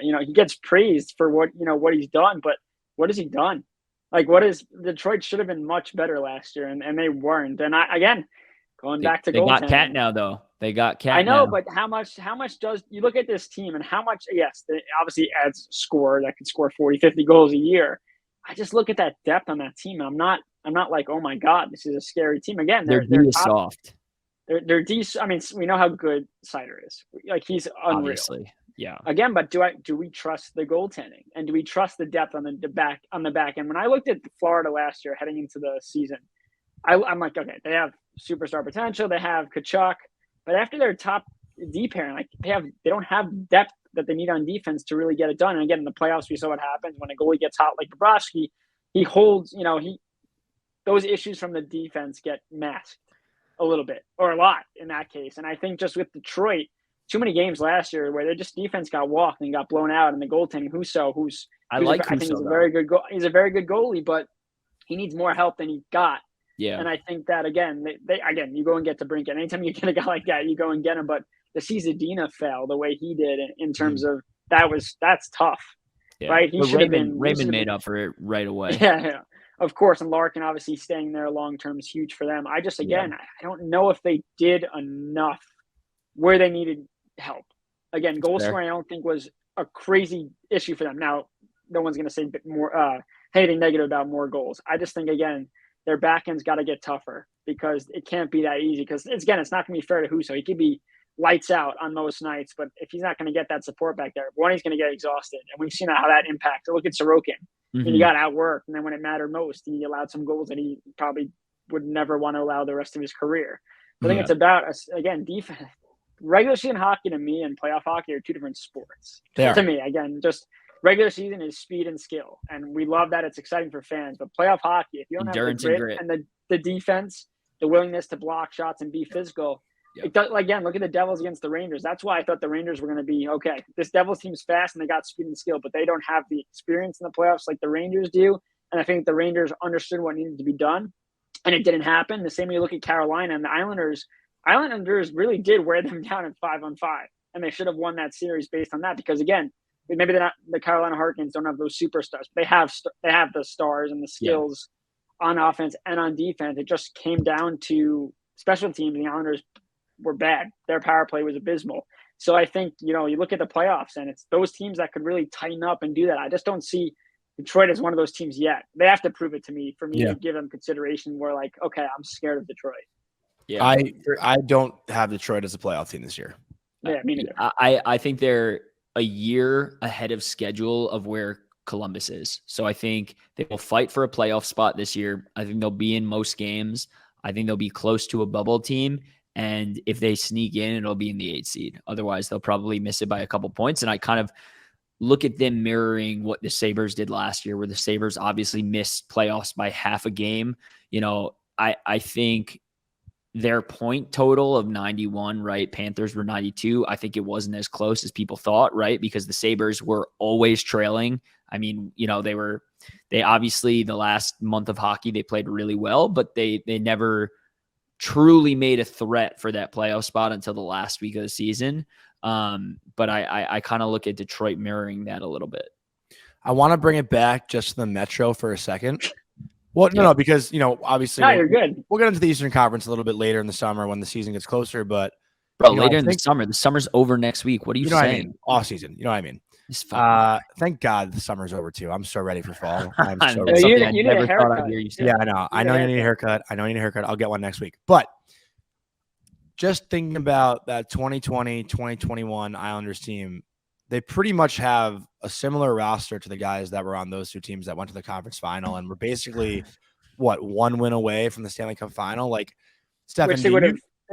You know, he gets praised for what he's done, but what has he done? Like, Detroit should have been much better last year, and they weren't. And going back to they got Cat now, though. They got Cat. I know, now. But how much does you look at this team and how much? Yes, they obviously adds score that could score 40, 50 goals a year. I just look at that depth on that team. I'm not like, oh my God, this is a scary team. Again, they're soft. They're decent. I mean, we know how good Seider is. Like, he's unreal. Obviously. Yeah. Again, but do we trust the goaltending, and do we trust the depth on the back end? When I looked at Florida last year heading into the season, I'm like, okay, they have superstar potential. They have Kachuk, but after their top D pairing, like they don't have depth that they need on defense to really get it done. And again, in the playoffs, we saw what happens when a goalie gets hot like Bobrovsky. He holds, those issues from the defense get masked a little bit, or a lot in that case. And I think just with Detroit, too many games last year where their just defense got walked and got blown out, and the goaltending, I think he's a very good he's a very good goalie, but he needs more help than he got. Yeah. And I think that, again, you go and get to Brinket. Anytime you get a guy like that, you go and get him. But to see Zadina fail the way he did in terms of that's tough, right? He should have been. Raymond made up for it right away. Yeah, of course. And Larkin obviously staying there long term is huge for them. I don't know if they did enough where they needed help. Again, goal scoring, I don't think was a crazy issue for them. Now, no one's going to say more anything negative about more goals. I just think, again, their back end's got to get tougher, because it can't be that easy. Because it's not going to be fair to Husso. He could be lights out on most nights, but if he's not going to get that support back there, he's going to get exhausted. And we've seen how that impacted. Look at Sorokin. And he got outworked, and then when it mattered most, he allowed some goals that he probably would never want to allow the rest of his career. I think it's about, again, defense. Regular season hockey to me and playoff hockey are two different sports. To me, again, just regular season is speed and skill, and we love that. It's exciting for fans. But playoff hockey, if you don't Endurance have and the grit. grit and the defense, the willingness to block shots and be physical, it does, again, look at the Devils against the Rangers. That's why I thought the Rangers were going to be okay. This Devils team's fast and they got speed and skill, but they don't have the experience in the playoffs like the Rangers do. And I think the Rangers understood what needed to be done, and it didn't happen. The same way you look at Carolina and the Islanders. Islanders really did wear them down in 5-on-5, and they should have won that series based on that. Because again, maybe they're not, the Carolina Hurricanes don't have those superstars. They have the stars and the skills on offense and on defense. It just came down to special teams. The Islanders were bad. Their power play was abysmal. So I think, you look at the playoffs and it's those teams that could really tighten up and do that. I just don't see Detroit as one of those teams yet. They have to prove it to me for me to give them consideration where like, okay, I'm scared of Detroit. Yeah. I don't have Detroit as a playoff team this year. Yeah, me neither. I think they're a year ahead of schedule of where Columbus is. So I think they will fight for a playoff spot this year. I think they'll be in most games. I think they'll be close to a bubble team. And if they sneak in, it'll be in the 8th seed. Otherwise, they'll probably miss it by a couple points. And I kind of look at them mirroring what the Sabres did last year, where the Sabres obviously missed playoffs by half a game. I think their point total of 91, right? Panthers were 92. I think it wasn't as close as people thought, right? Because the Sabres were always trailing. I mean, they obviously the last month of hockey, they played really well, but they never truly made a threat for that playoff spot until the last week of the season. But I kind of look at Detroit mirroring that a little bit. I want to bring it back just to the Metro for a second. Well, no, because, obviously you're good. We'll get into the Eastern Conference a little bit later in the summer when the season gets closer, but later in the summer's over next week. What are you saying? What I mean? Off season. You know what I mean? Thank God the summer's over too. I'm so ready for fall. I'm so ready. You need a haircut. Yeah, I know. I know you need a haircut. I'll get one next week. But just thinking about that 2020, 2021 Islanders team, they pretty much have a similar roster to the guys that were on those two teams that went to the conference final and were basically one win away from the Stanley Cup final. Like, Stefen, they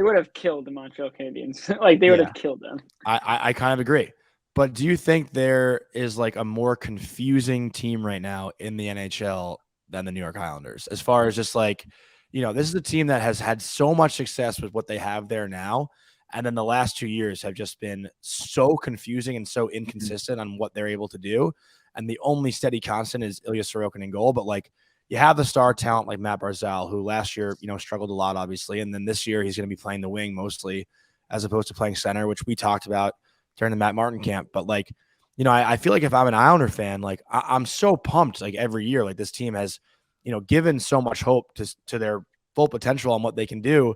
would have killed the Montreal Canadiens. Like they would have killed them. I kind of agree. But do you think there is like a more confusing team right now in the NHL than the New York Islanders? As far as just like, this is a team that has had so much success with what they have there now. And then the last 2 years have just been so confusing and so inconsistent on what they're able to do. And the only steady constant is Ilya Sorokin in goal. But like, you have the star talent like Matt Barzal, who last year, struggled a lot, obviously. And then this year he's going to be playing the wing mostly as opposed to playing center, which we talked about during the Matt Martin camp. But like, I feel like if I'm an Islander fan, like I'm so pumped like every year, like this team has, given so much hope to their full potential on what they can do.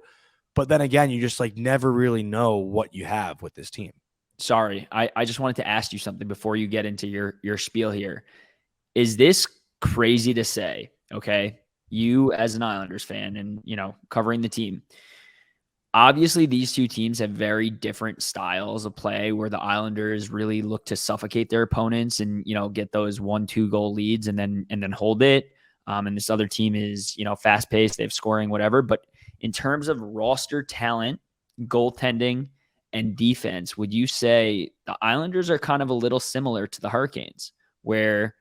But then again, you just like never really know what you have with this team. Sorry. I just wanted to ask you something before you get into your spiel here. Is this crazy to say? Okay. You as an Islanders fan and, covering the team, obviously these two teams have very different styles of play where the Islanders really look to suffocate their opponents and, get those 1-2 goal leads and then hold it. And this other team is, fast paced, they have scoring, whatever. But in terms of roster talent, goaltending, and defense, would you say the Islanders are kind of a little similar to the Hurricanes where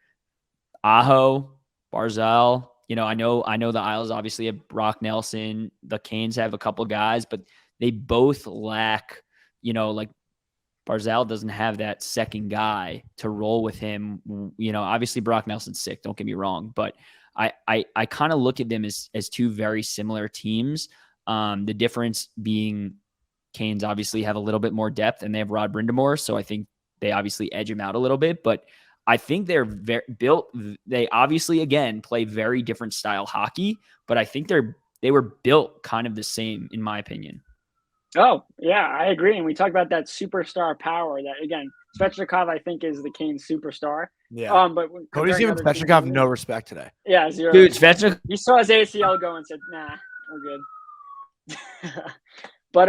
Aho, Barzal, I know the Isles obviously have Brock Nelson. The Canes have a couple guys, but they both lack, like Barzal doesn't have that second guy to roll with him. Obviously Brock Nelson's sick, don't get me wrong, but I kind of look at them as two very similar teams. The difference being Canes obviously have a little bit more depth and they have Rod Brindamore. So I think they obviously edge him out a little bit, but I think they're they obviously, again, play very different style hockey, but I think they were built kind of the same, in my opinion. Oh, yeah, I agree. And we talked about that superstar power that, again, Svechnikov, I think, is the Canes superstar. Yeah. But Cody's giving Svechnikov no respect today. Yeah, zero. Dude, Svechnikov. He saw his ACL go and said, nah, we're good. But,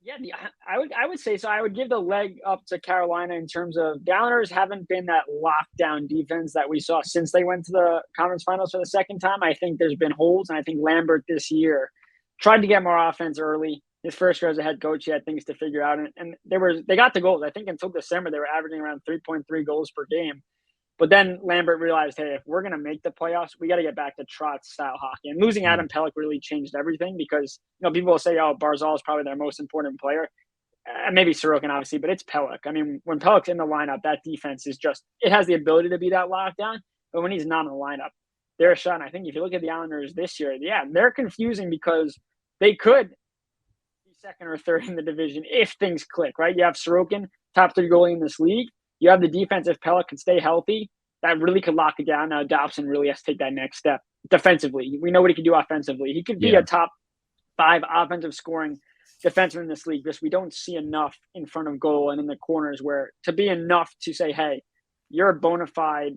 yeah, I would say so. I would give the leg up to Carolina in terms of the Islanders haven't been that lockdown defense that we saw since they went to the conference finals for the second time. I think there's been holes, and I think Lambert this year tried to get more offense early. His first year as a head coach, he had things to figure out, and they got the goals. I think until December they were averaging around 3.3 goals per game. But then Lambert realized, hey, if we're going to make the playoffs, we got to get back to Trotz style hockey. And losing Adam Pelech really changed everything because, people will say, oh, Barzal is probably their most important player. Maybe Sorokin, obviously, but it's Pelech. I mean, when Pelech's in the lineup, that defense is it has the ability to be that lockdown. But when he's not in the lineup, they're a shot. And I think if you look at the Islanders this year, they're confusing because they could be second or third in the division if things click, right? You have Sorokin, top 3 goalie in this league. You have the defense. If Pelech can stay healthy, that really could lock it down. Now, Dobson really has to take that next step defensively. We know what he can do offensively. He could be a top 5 offensive scoring defenseman in this league. Just we don't see enough in front of goal and in the corners where to be enough to say, hey, you're a bona fide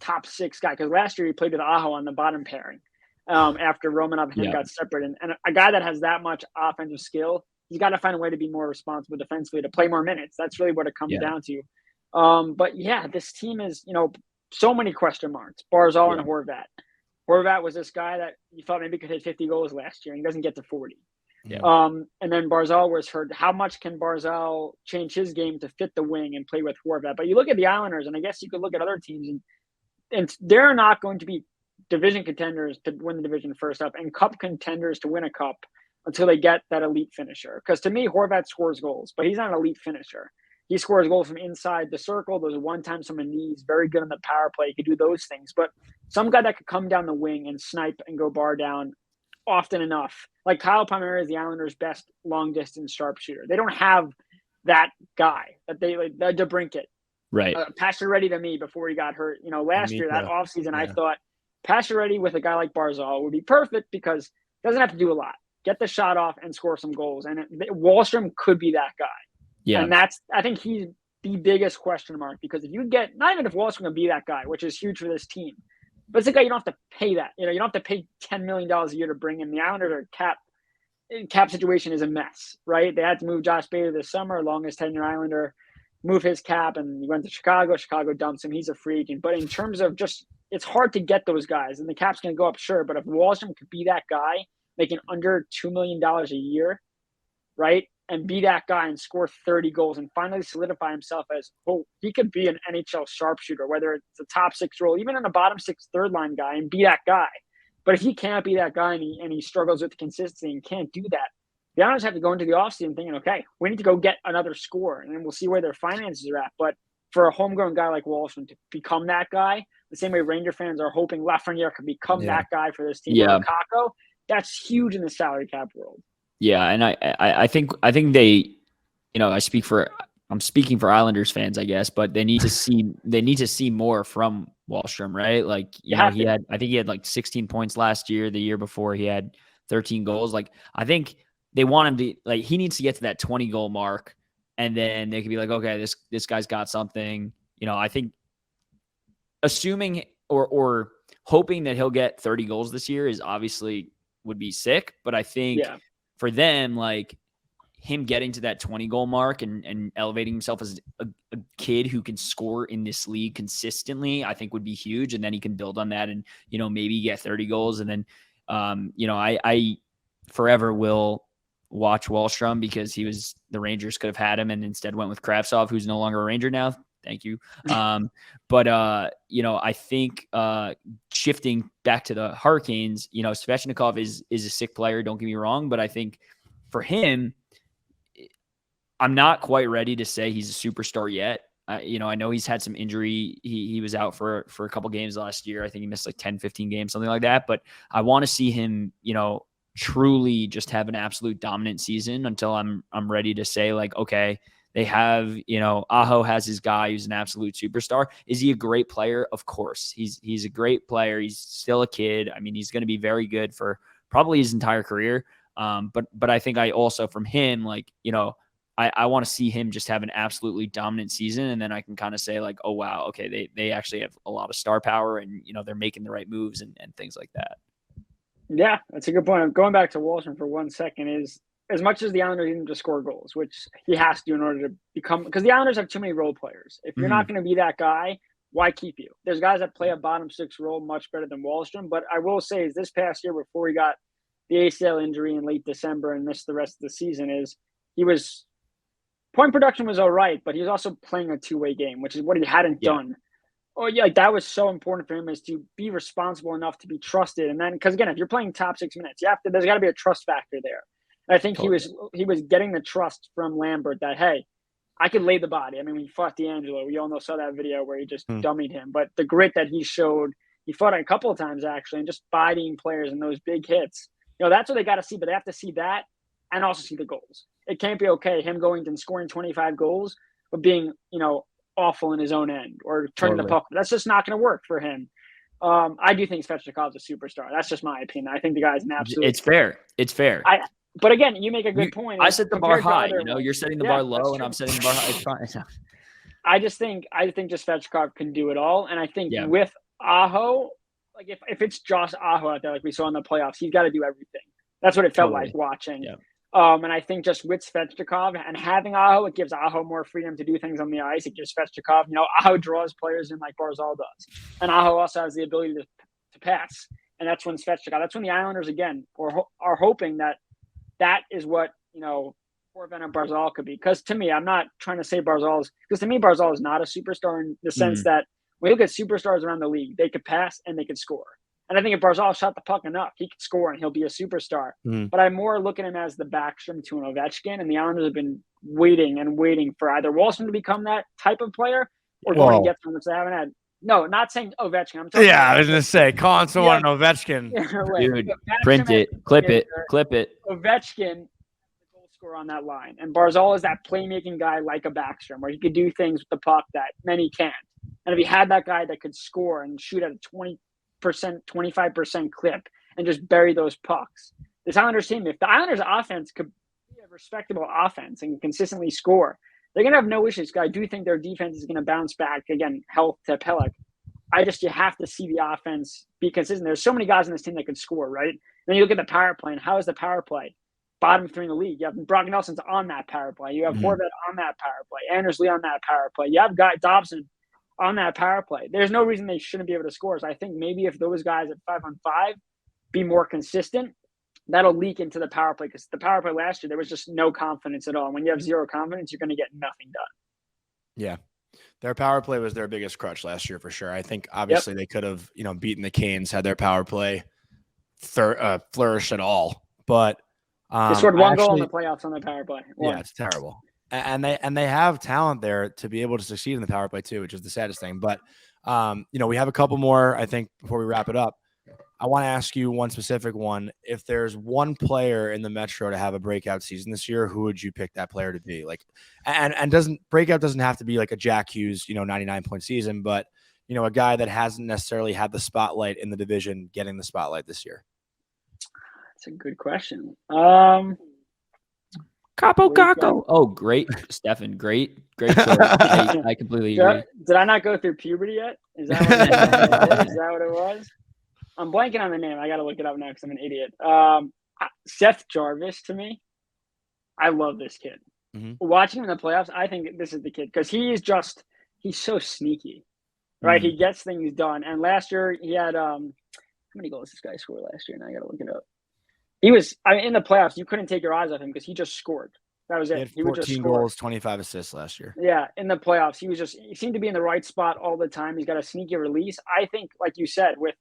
top 6 guy. Because last year he played with Aho on the bottom pairing after Romanov and him got separated. And a guy that has that much offensive skill, he's got to find a way to be more responsible defensively to play more minutes. That's really what it comes down to. But this team is, so many question marks. Barzal and Horvat. Horvat was this guy that you thought maybe could hit 50 goals last year, and he doesn't get to 40. Yeah. And then Barzal was hurt. How much can Barzal change his game to fit the wing and play with Horvat? But you look at the Islanders, and I guess you could look at other teams, and they're not going to be division contenders to win the division first up and cup contenders to win a cup until they get that elite finisher. Because to me, Horvat scores goals, but he's not an elite finisher. He scores goals from inside the circle. Those one-times from a knee. He's very good on the power play. He could do those things. But some guy that could come down the wing and snipe and go bar down often enough. Like Kyle Palmieri is the Islanders' best long-distance sharpshooter. They don't have that guy that they like DeBrincat. Right. Pacioretty to me before he got hurt. Last year, that offseason, I thought Pacioretty with a guy like Barzal would be perfect because he doesn't have to do a lot. Get the shot off and score some goals. And Wahlstrom could be that guy. Yeah. And I think he's the biggest question mark because if you get, not even if Wahlstrom can be that guy, which is huge for this team, but it's a guy you don't have to pay that. You don't have to pay $10 million a year to bring in. The Islanders cap situation is a mess, right? They had to move Josh Bader this summer, longest tenure Islander, move his cap, and he went to Chicago. Chicago dumps him. He's a free agent. But in terms of just, it's hard to get those guys, and the cap's going to go up, sure. But if Wahlstrom could be that guy, making under $2 million a year, right? And be that guy and score 30 goals and finally solidify himself as, he could be an NHL sharpshooter, whether it's a top 6 role, even in a bottom 6 third line guy, and be that guy. But if he can't be that guy and he struggles with consistency and can't do that, the Islanders have to go into the offseason thinking, okay, we need to go get another scorer, and then we'll see where their finances are at. But for a homegrown guy like Wahlstrom to become that guy, the same way Ranger fans are hoping Lafreniere could become that guy for this team, Lukaku, that's huge in the salary cap world. Yeah, and I think they, I'm speaking for Islanders fans, I guess, but they need to see more from Wahlstrom, right? Like, I think he had like 16 points last year. The year before he had 13 goals. Like, I think they want him to, like, he needs to get to that 20 goal mark, and then they could be like, okay, this guy's got something. I think assuming or hoping that he'll get 30 goals this year is obviously would be sick, but I think for them, like, him getting to that 20 goal mark and elevating himself as a kid who can score in this league consistently, I think would be huge. And then he can build on that and, maybe get 30 goals. And then, I forever will watch Wahlstrom because the Rangers could have had him and instead went with Kravtsov, who's no longer a Ranger now. Thank you. But I think shifting back to the Hurricanes, Svechnikov is a sick player. Don't get me wrong. But I think for him, I'm not quite ready to say he's a superstar yet. I know he's had some injury. He was out for a couple games last year. I think he missed like 10, 15 games, something like that. But I want to see him, truly just have an absolute dominant season until I'm ready to say, like, okay, they have, Aho has his guy who's an absolute superstar. Is he a great player? Of course. He's a great player. He's still a kid. I mean, he's going to be very good for probably his entire career. But I think I also from him, like, I want to see him just have an absolutely dominant season. And then I can kind of say, like, oh, wow, okay, they actually have a lot of star power and, they're making the right moves and things like that. Yeah, that's a good point. I'm going back to Wahlstrom for 1 second is as much as the Islanders need him to score goals, which he has to do in order to become – because the Islanders have too many role players. If you're not going to be that guy, why keep you? There's guys that play a bottom 6 role much better than Wahlstrom. But I will say is this past year before he got the ACL injury in late December and missed the rest of the season is he was – point production was all right, but he was also playing a two-way game, which is what he hadn't done Oh yeah, like that was so important for him is to be responsible enough to be trusted. And then, because again, if you're playing top 6 minutes, there's got to be a trust factor there. And I think Totally. he was getting the trust from Lambert that, hey, I could lay the body. I mean, we fought D'Angelo. We all saw that video where he just dummied him. But the grit that he showed, he fought a couple of times actually, and just bodying players in those big hits. That's what they got to see. But they have to see that and also see the goals. It can't be okay him going and scoring 25 goals, but being awful in his own end or turning the puck. That's just not going to work for him. I do think Svechnikov's a superstar. That's just my opinion. I think the guy's an absolute. It's fair. It's fair. But again, you make a good point. I set the bar high. You're setting the bar low, and I'm setting the bar high. It's fine. I just think just Svechnikov can do it all, and I think with Aho, like if it's Josh Aho out there, like we saw in the playoffs, he's got to do everything. That's what it felt like watching. Yeah. And I think just with Svechnikov and having Aho, it gives Aho more freedom to do things on the ice. It gives Svechnikov, Aho draws players in like Barzal does. And Aho also has the ability to pass. And that's when that's when the Islanders, again, are hoping that is what, Corvin and Barzal could be. Because to me, I'm not trying to say Barzal is not a superstar in the sense that when you look at superstars around the league, they could pass and they could score. And I think if Barzal shot the puck enough, he could score and he'll be a superstar. But I'm more looking at him as the Backstrom to an Ovechkin, and the Islanders have been waiting for either Wallstrom to become that type of player or going to get someone, which they haven't had. No, not saying Ovechkin. I'm talking I was going to say, calling someone an Ovechkin. Dude, print it, clip it. Ovechkin, the goal scorer on that line. And Barzal is that playmaking guy like a Backstrom, where he could do things with the puck that many can't. And if he had that guy that could score and shoot at a 25% clip and just bury those pucks. This Islanders team, if the Islanders offense could be a respectable offense and consistently score, they're going to have no issues. I do think their defense is going to bounce back. Again, health to Pelech. You have to see the offense be consistent. There's so many guys on this team that could score, right? Then you look at the power play, and how is the power play? Bottom 3 in the league. You have Brock Nelson's on that power play. You have Horvat on that power play. Anders Lee on that power play. You have Guy Dobson on that power play. There's no reason they shouldn't be able to score. So I think maybe if those guys at 5-on-5 be more consistent, that'll leak into the power play, because the power play last year, there was just no confidence at all. And when you have zero confidence, you're going to get nothing done. Yeah. Their power play was their biggest crutch last year for sure. I think obviously they could have, beaten the Canes had their power play flourished at all. But they scored one goal in the playoffs on their power play. Yeah, it's terrible. And they have talent there to be able to succeed in the power play too, which is the saddest thing. But we have a couple more, I think, before we wrap it up. I want to ask you one specific one. If there's one player in the Metro to have a breakout season this year, who would you pick that player to be? Like, and doesn't have to be like a Jack Hughes, 99-point season, but a guy that hasn't necessarily had the spotlight in the division getting the spotlight this year. That's a good question. Capo. Oh, great, Stefen. Great choice. I completely agree. Did I not go through puberty yet? Is that what it was? I'm blanking on the name. I got to look it up now because I'm an idiot. Seth Jarvis, to me, I love this kid. Watching him in the playoffs, I think this is the kid because he's so sneaky, right? He gets things done. And last year he had how many goals this guy scored last year? Now I got to look it up. In the playoffs, you couldn't take your eyes off him because he just scored. That was it. He had 14 goals, 25 assists last year. Yeah, in the playoffs, he seemed to be in the right spot all the time. He's got a sneaky release. I think, like you said, with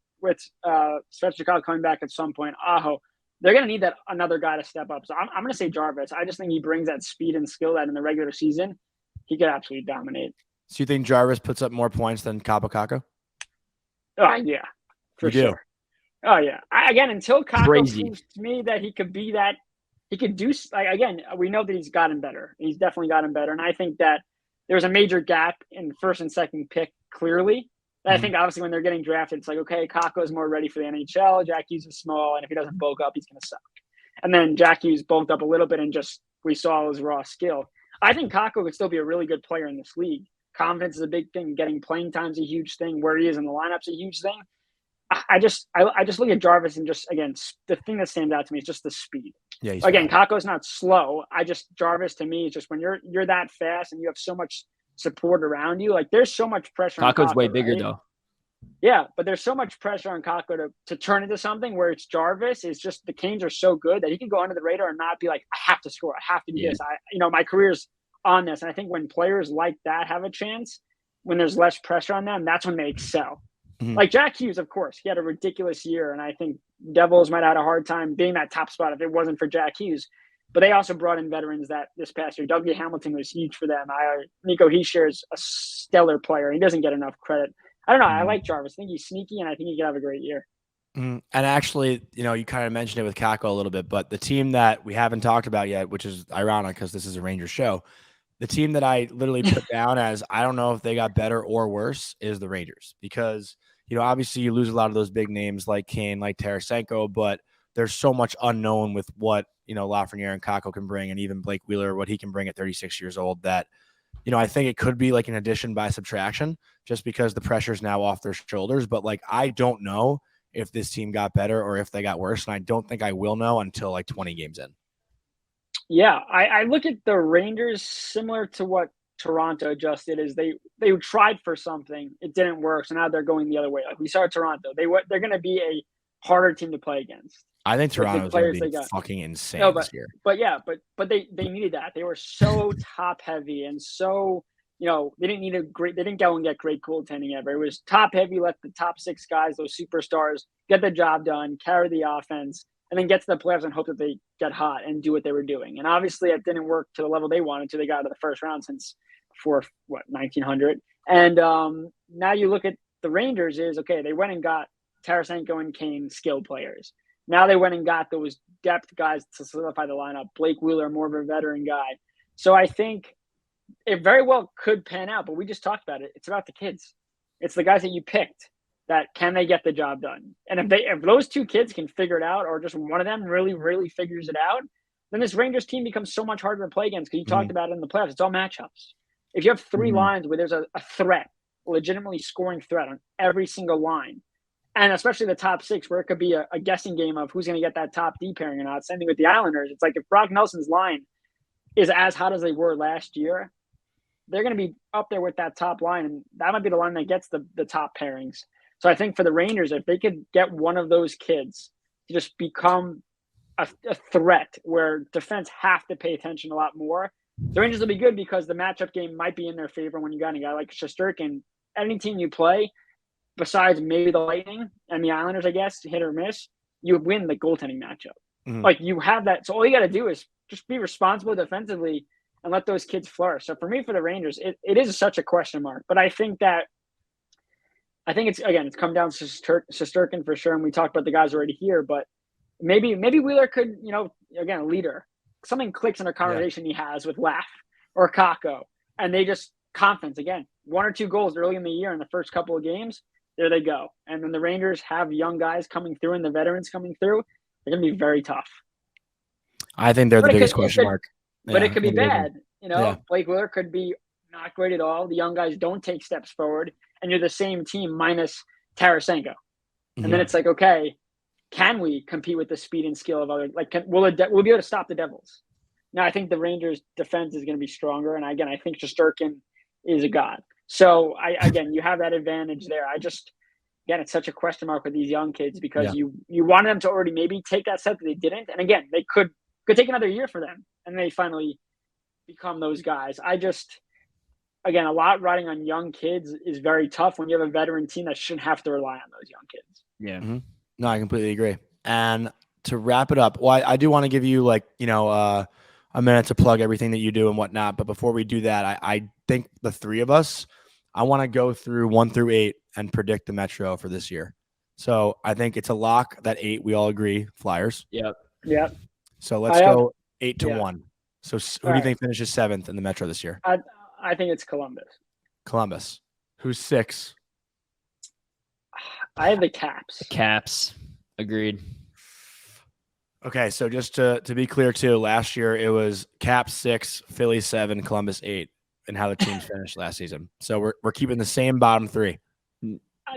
Svechnikov coming back at some point, Aho, they're going to need another guy to step up. So I'm going to say Jarvis. I just think he brings that speed and skill that in the regular season he could absolutely dominate. So you think Jarvis puts up more points than Capo? Yeah, for sure. Oh, yeah. Until Capo proves to me that he could be that, he could do, we know that he's gotten better. He's definitely gotten better. And I think that there's a major gap in first and second pick, clearly. I think, obviously, when they're getting drafted, it's like, okay, Kakko's more ready for the NHL. Jack Hughes is small, and if he doesn't bulk up, he's going to suck. And then Jack Hughes bulked up a little bit, and we saw his raw skill. I think Kakko could still be a really good player in this league. Confidence is a big thing. Getting playing time is a huge thing. Where he is in the lineup's a huge thing. I just look at Jarvis and the thing that stands out to me is just the speed. Yeah. Kakko's not slow. Jarvis to me is just when you're that fast and you have so much support around you, like there's so much pressure. Kakko's way bigger though. Yeah, but there's so much pressure on Kakko to turn into something where it's Jarvis. It's just the Canes are so good that he can go under the radar and not be like, I have to score. I have to do this. My career's on this. And I think when players like that have a chance, when there's less pressure on them, that's when they excel. Mhm. Like Jack Hughes, of course, he had a ridiculous year, and I think Devils might have had a hard time being that top spot if it wasn't for Jack Hughes. But they also brought in veterans that this past year. Dougie Hamilton was huge for them. Nico Hischier is a stellar player. He doesn't get enough credit. I don't know. I like Jarvis. I think he's sneaky, and I think he could have a great year. And actually, you kind of mentioned it with Kako a little bit, but the team that we haven't talked about yet, which is ironic because this is a Rangers show, the team that I literally put down as I don't know if they got better or worse is the Rangers because, obviously you lose a lot of those big names like Kane, like Tarasenko, but there's so much unknown with what, Lafreniere and Kako can bring, and even Blake Wheeler, what he can bring at 36 years old that, I think it could be like an addition by subtraction just because the pressure is now off their shoulders. But like, I don't know if this team got better or if they got worse. And I don't think I will know until like 20 games in. Yeah. I look at the Rangers similar to what Toronto just did is they tried for something. It didn't work. So now they're going the other way. Like we saw Toronto, they're going to be a harder team to play against. I think Toronto's going to be fucking insane this year. But they needed that. They were so top heavy and so, they didn't go and get great goaltending ever. It was top heavy, let the top 6 guys, those superstars, get the job done, carry the offense, and then get to the playoffs and hope that they get hot and do what they were doing. And obviously it didn't work to the level they wanted to. They got to the first round since 1900. And now you look at the Rangers they went and got Tarasenko and Kane skilled players. Now they went and got those depth guys to solidify the lineup. Blake Wheeler, more of a veteran guy. So I think it very well could pan out, but we just talked about it. It's about the kids. It's the guys that you picked that can they get the job done? And if those 2 kids can figure it out, or just one of them really, really figures it out, then this Rangers team becomes so much harder to play against because you talked about it in the playoffs. It's all matchups. If you have 3 lines where there's a threat, a legitimately scoring threat on every single line, and especially the top 6 where it could be a guessing game of who's going to get that top D pairing or not. Same thing with the Islanders. It's like if Brock Nelson's line is as hot as they were last year, they're going to be up there with that top line, and that might be the line that gets the top pairings. So I think for the Rangers, if they could get one of those kids to just become a threat where defense have to pay attention a lot more, the Rangers will be good because the matchup game might be in their favor when you got a guy like Shesterkin. Any team you play, besides maybe the Lightning and the Islanders, I guess, hit or miss, you win the goaltending matchup. Like you have that. So all you got to do is just be responsible defensively and let those kids flourish. So for me, for the Rangers, it is such a question mark. But I think it's come down to Shesterkin for sure. And we talked about the guys already here, but maybe Wheeler could, again, a leader. Something clicks in a conversation he has with Laugh or Kako, and they just confidence again. 1 or 2 goals early in the year in the first couple of games. There they go. And then the Rangers have young guys coming through and the veterans coming through. They're going to be very tough. I think they're the biggest question mark. But it could be bad. Blake Wheeler could be not great at all. The young guys don't take steps forward, and you're the same team minus Tarasenko. And then it's like, okay, can we compete with the speed and skill of other? Like, we'll be able to stop the Devils? Now, I think the Rangers' defense is going to be stronger, and again, I think Shesterkin is a god. So you have that advantage there. It's such a question mark with these young kids because you wanted them to already maybe take that step that they didn't, and again, they could take another year for them, and they finally become those guys. A lot riding on young kids is very tough when you have a veteran team that shouldn't have to rely on those young kids. Yeah. No, I completely agree. And to wrap it up, I do want to give you a minute to plug everything that you do and whatnot. But before we do that, I think the 3 of us, I want to go through 1 through 8 and predict the Metro for this year. So I think it's a lock that 8, we all agree, Flyers. Yep. So let's go 8 to 1. So who do you think finishes 7th in the Metro this year? I think it's Columbus. Columbus. Who's 6? I have the Caps. Caps. Agreed. Okay, so just to be clear too, last year it was Caps 6, Philly 7, Columbus 8, and how the teams finished last season. So we're keeping the same bottom 3.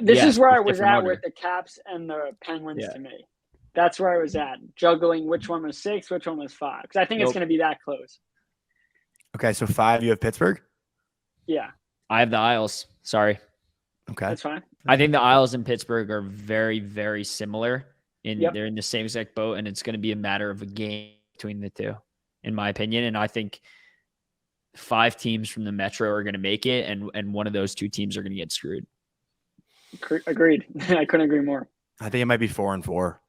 This is where I was at with the Caps and the Penguins to me. That's where I was at, juggling which one was 6, which one was 5. Because I think it's going to be that close. Okay, so 5, you have Pittsburgh? Yeah. I have the Isles. Sorry. Okay. That's fine. I think the Isles and Pittsburgh are very, very similar. Yep. They're in the same exact boat, and it's going to be a matter of a game between the two, in my opinion. And I think 5 teams from the Metro are going to make it, and one of those 2 teams are going to get screwed. Agreed. I couldn't agree more. I think it might be 4 and 4.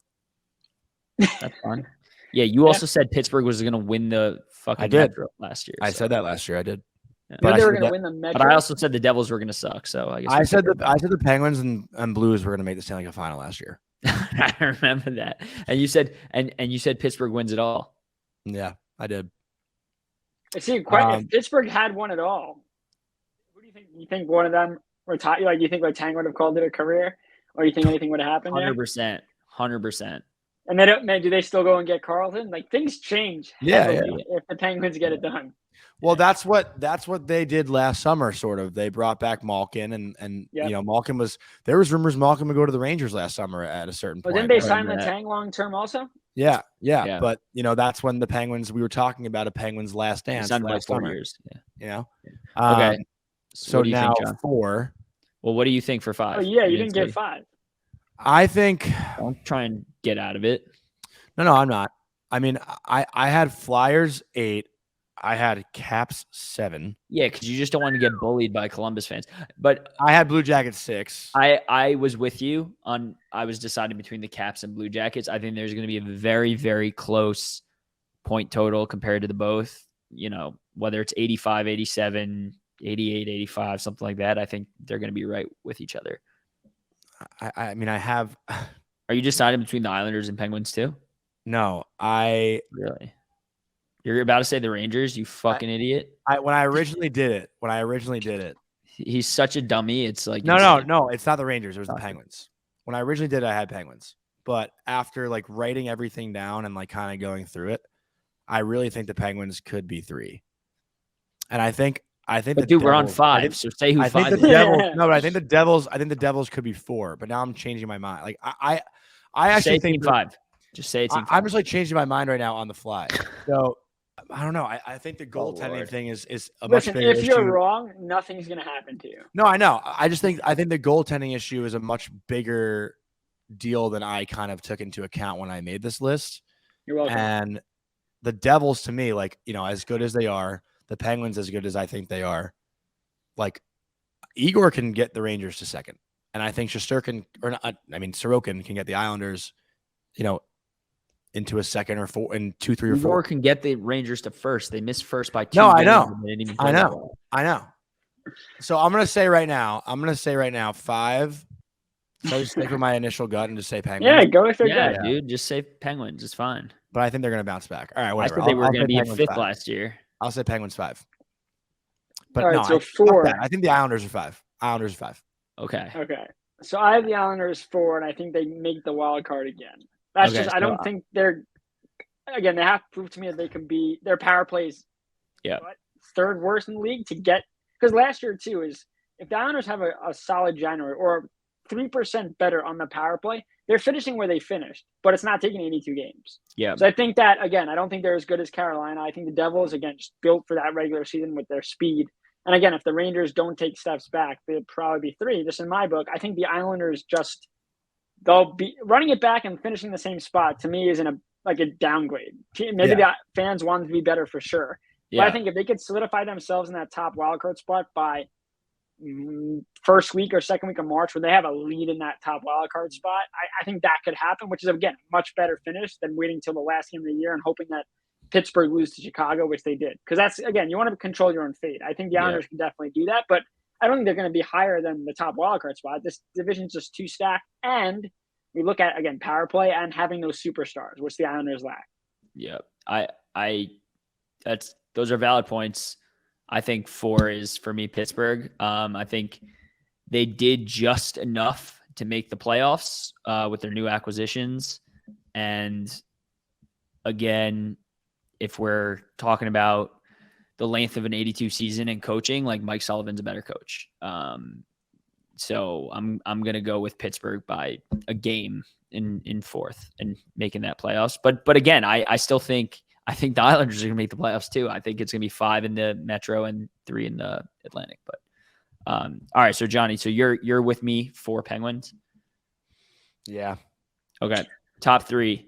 That's fun. Yeah, you also said Pittsburgh was going to win the fucking Metro last year. I said that last year. I did. Yeah. But they were going to win the Metro. But I also said the Devils were going to suck. So I guess I said the Penguins and Blues were going to make the Stanley Cup final last year. I remember that. And you said you said Pittsburgh wins it all. Yeah, I did. See, if Pittsburgh had won it all, who do you think? You think one of them retired? Like, you think like Tang would have called it a career, or you think anything would have happened? 100%. And do they still go and get Carlton? Like, things change. Yeah. If the Penguins get it done. Well, that's what they did last summer. Sort of, they brought back Malkin, and you know, Malkin there was rumors Malkin would go to the Rangers last summer at a certain point. But didn't they sign Letang long term also? Yeah. But you know, that's when the Penguins. We were talking about a Penguins last dance last summer. Years. Yeah. You know. Okay. So now think, 4. Well, what do you think for 5? Oh yeah, you didn't get 5. I think. Don't try and get out of it. No, I'm not. I mean, I had Flyers 8. I had Caps 7. Yeah, because you just don't want to get bullied by Columbus fans. But I had Blue Jackets 6. I was with you on. I was deciding between the Caps and Blue Jackets. I think there's going to be a very, very close point total compared to the both. You know, whether it's 85, 87, 88, 85, something like that. I think they're going to be right with each other. I mean, I have. Are you deciding between the Islanders and Penguins too? No, really. You're about to say the Rangers, you fucking idiot. When I originally did it. He's such a dummy. It's like no, it's not the Rangers. It was the Penguins. When I originally did it, I had Penguins. But after like writing everything down and like kind of going through it, I really think the Penguins could be 3. And I think we're on 5. So say who 5 is. No, but I think the Devils could be 4. But now I'm changing my mind. Like I actually think 5. Just say it's. I'm just like changing my mind right now on the fly. So I don't know. I think the goaltending thing is a much bigger issue. If you're wrong, nothing's going to happen to you. No, I know. I think the goaltending issue is a much bigger deal than I kind of took into account when I made this list. You're welcome. And the Devils, to me, like, you know, as good as they are, the Penguins as good as I think they are, like, Igor can get the Rangers to second. And I think Sorokin can get the Islanders, you know, into a second or 4 in 2, 3, or 4. Igor can get the Rangers to first. They missed first by 2. No, I know. So I'm gonna say right now 5. So I just stick with my initial gut and just say Penguins. Yeah, go with your gut. Yeah, dude, just say Penguins. It's fine. But I think they're gonna bounce back. All right, whatever. I said they were gonna be in 5th last year. I'll say Penguins 5. But all right, no, so 4. I think the Islanders are 5. Okay. So I have the Islanders 4, and I think they make the wild card again. That's just, I don't think they're, again, they have to prove to me that they can be, their power plays, 3rd worst in the league to get, because last year too is, if the Islanders have a solid January or 3% better on the power play, they're finishing where they finished, but it's not taking 82 games. Yeah. So I think that, again, I don't think they're as good as Carolina. I think the Devils, again, just built for that regular season with their speed. And again, if the Rangers don't take steps back, they'd probably be 3. Just in my book, I think the Islanders just, they'll be running it back and finishing the same spot. To me, isn't a downgrade. Maybe the fans want to be better for sure. Yeah. But I think if they could solidify themselves in that top wildcard spot by first week or second week of March, when they have a lead in that top wildcard spot, I think that could happen, which is, again, much better finish than waiting till the last game of the year and hoping that Pittsburgh lose to Chicago, which they did. Because that's, again, you want to control your own fate. I think the Islanders can definitely do that, but I don't think they're going to be higher than the top wildcard spot. This division's just too stacked. And we look at, again, power play and having those superstars, which the Islanders lack. Yeah. Those are valid points. I think 4 is, for me, Pittsburgh. I think they did just enough to make the playoffs with their new acquisitions. And again, if we're talking about the length of an 82 season and coaching, like, Mike Sullivan's a better coach. So I'm going to go with Pittsburgh by a game in 4th and making that playoffs. But again, I still think the Islanders are going to make the playoffs too. I think it's going to be 5 in the Metro and 3 in the Atlantic. But all right, so Johnny, so you're with me for Penguins. Yeah. Okay. Top 3.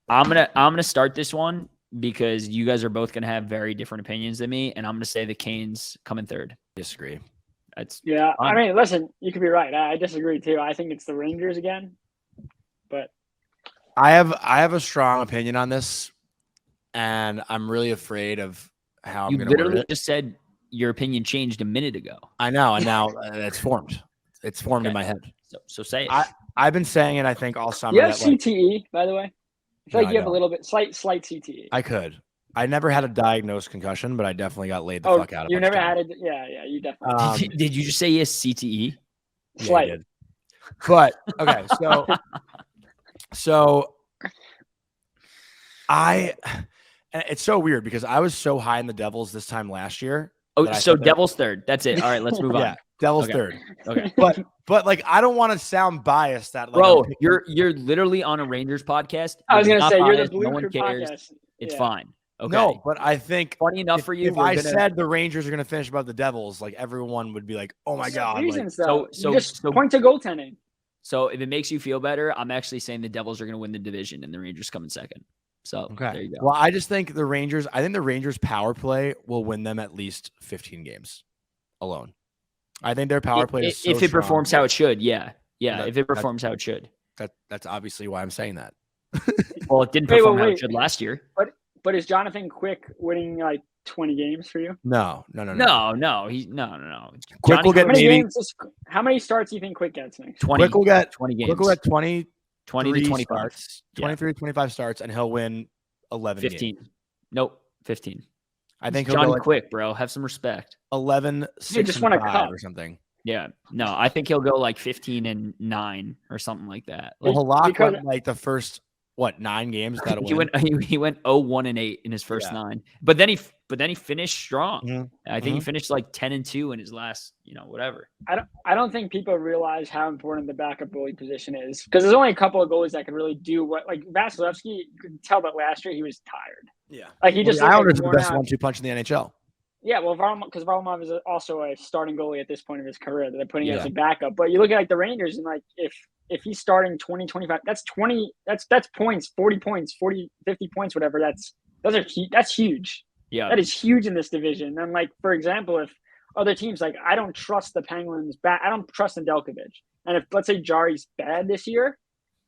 I'm gonna start this one, because you guys are both going to have very different opinions than me, and I'm going to say the Canes come in third. Disagree. That's Yeah, fun. I mean, listen, you could be right. I disagree too. I think it's the Rangers again, but I have a strong opinion on this, and I'm really afraid of how I'm You going to word literally it. just said your opinion changed a minute ago. I know, and now it's formed. It's formed in my head. So say it. I've been saying it, I think, all summer. you have that, like, CTE, by the way. I feel No, like you I have a don't. little bit slight CTE. I could. I never had a diagnosed concussion, but I definitely got laid the Oh, fuck out of. you never had it? Yeah, you definitely. Did you just say he has CTE? Yeah, I Slight. did. But okay, so and it's so weird because I was so high in the Devils this time last year. Oh, that I so thought that- Devil's third. That's it. All right, let's move on. Yeah, Devils Okay. third. Okay. But like I don't want to sound biased that like Bro, I'm picking- you're literally on a Rangers podcast. I was You're gonna not say you're the biased. Blue No one Crew cares. podcast. It's Yeah. fine. Okay. No, but I think Funny enough for you. if I said the Rangers are going to finish above the Devils, like everyone would be like, "Oh my god!" Like, Reasons though. so- You just so- point to goaltending. So if it makes you feel better, I'm actually saying the Devils are going to win the division and the Rangers come in second. So okay. there you go. Well, I just think the Rangers. I think the Rangers power play will win them at least 15 games alone. I think their power play is so if it strong. performs how it should, yeah. That- If it performs how it should. That's obviously why I'm saying that. Well, it didn't Wait, perform how wait. it should last year. But is Jonathan Quick winning like 20 games for you? No. No. He's no. Quick will How get many maybe games? How many starts do you think Quick gets next? 20. Quick will get 20 games. Quick will get 20 20 to 25. starts, 23 to 25 starts, and he'll win 11 15. games. Nope. 15. I think he'll Johnny go like Quick, bro. Have some respect. 11, 6, just and won a 5 cup. or something. Yeah. No, I think he'll go like 15-9 or something like that. Well, Like, Halak because- went like the first 9 games that he went 0-1-8 in his first 9. But then he finished strong. Mhm. I think he finished like 10-2 in his last, whatever. I don't think people realize how important the backup goalie position is because there's only a couple of goalies that can really do what. Like Vasilevsky, you could tell that last year he was tired. Yeah. Like he just the looked like Islanders are the worn best out. 1-2 punch in the NHL. Yeah, well, because Varlamov is also a starting goalie at this point of his career that they're putting Yeah. as a backup. But you look at like the Rangers and like if he's starting 20, 25, that's 20, that's points, 40 points, 40, 50 points, whatever. That's huge. Yeah. That is huge in this division. And like, for example, if other teams, like I don't trust the Penguins back, I don't trust Nedeljkovic. And if let's say Jari's bad this year,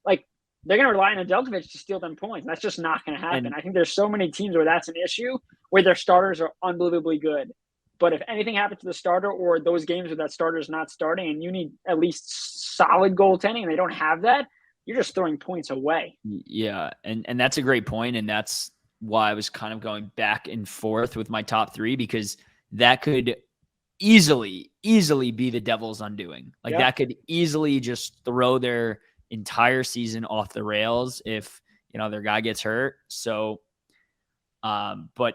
like they're going to rely on Nedeljkovic to steal them points. That's just not going to happen. And- I think there's so many teams where that's an issue where their starters are unbelievably good. But if anything happens to the starter or those games where that starter is not starting and you need at least solid goaltending and they don't have that, you're just throwing points away. Yeah, and that's a great point, and that's why I was kind of going back and forth with my top 3 because that could easily be the Devils' undoing. Like Yep. that could easily just throw their entire season off the rails if their guy gets hurt. So, but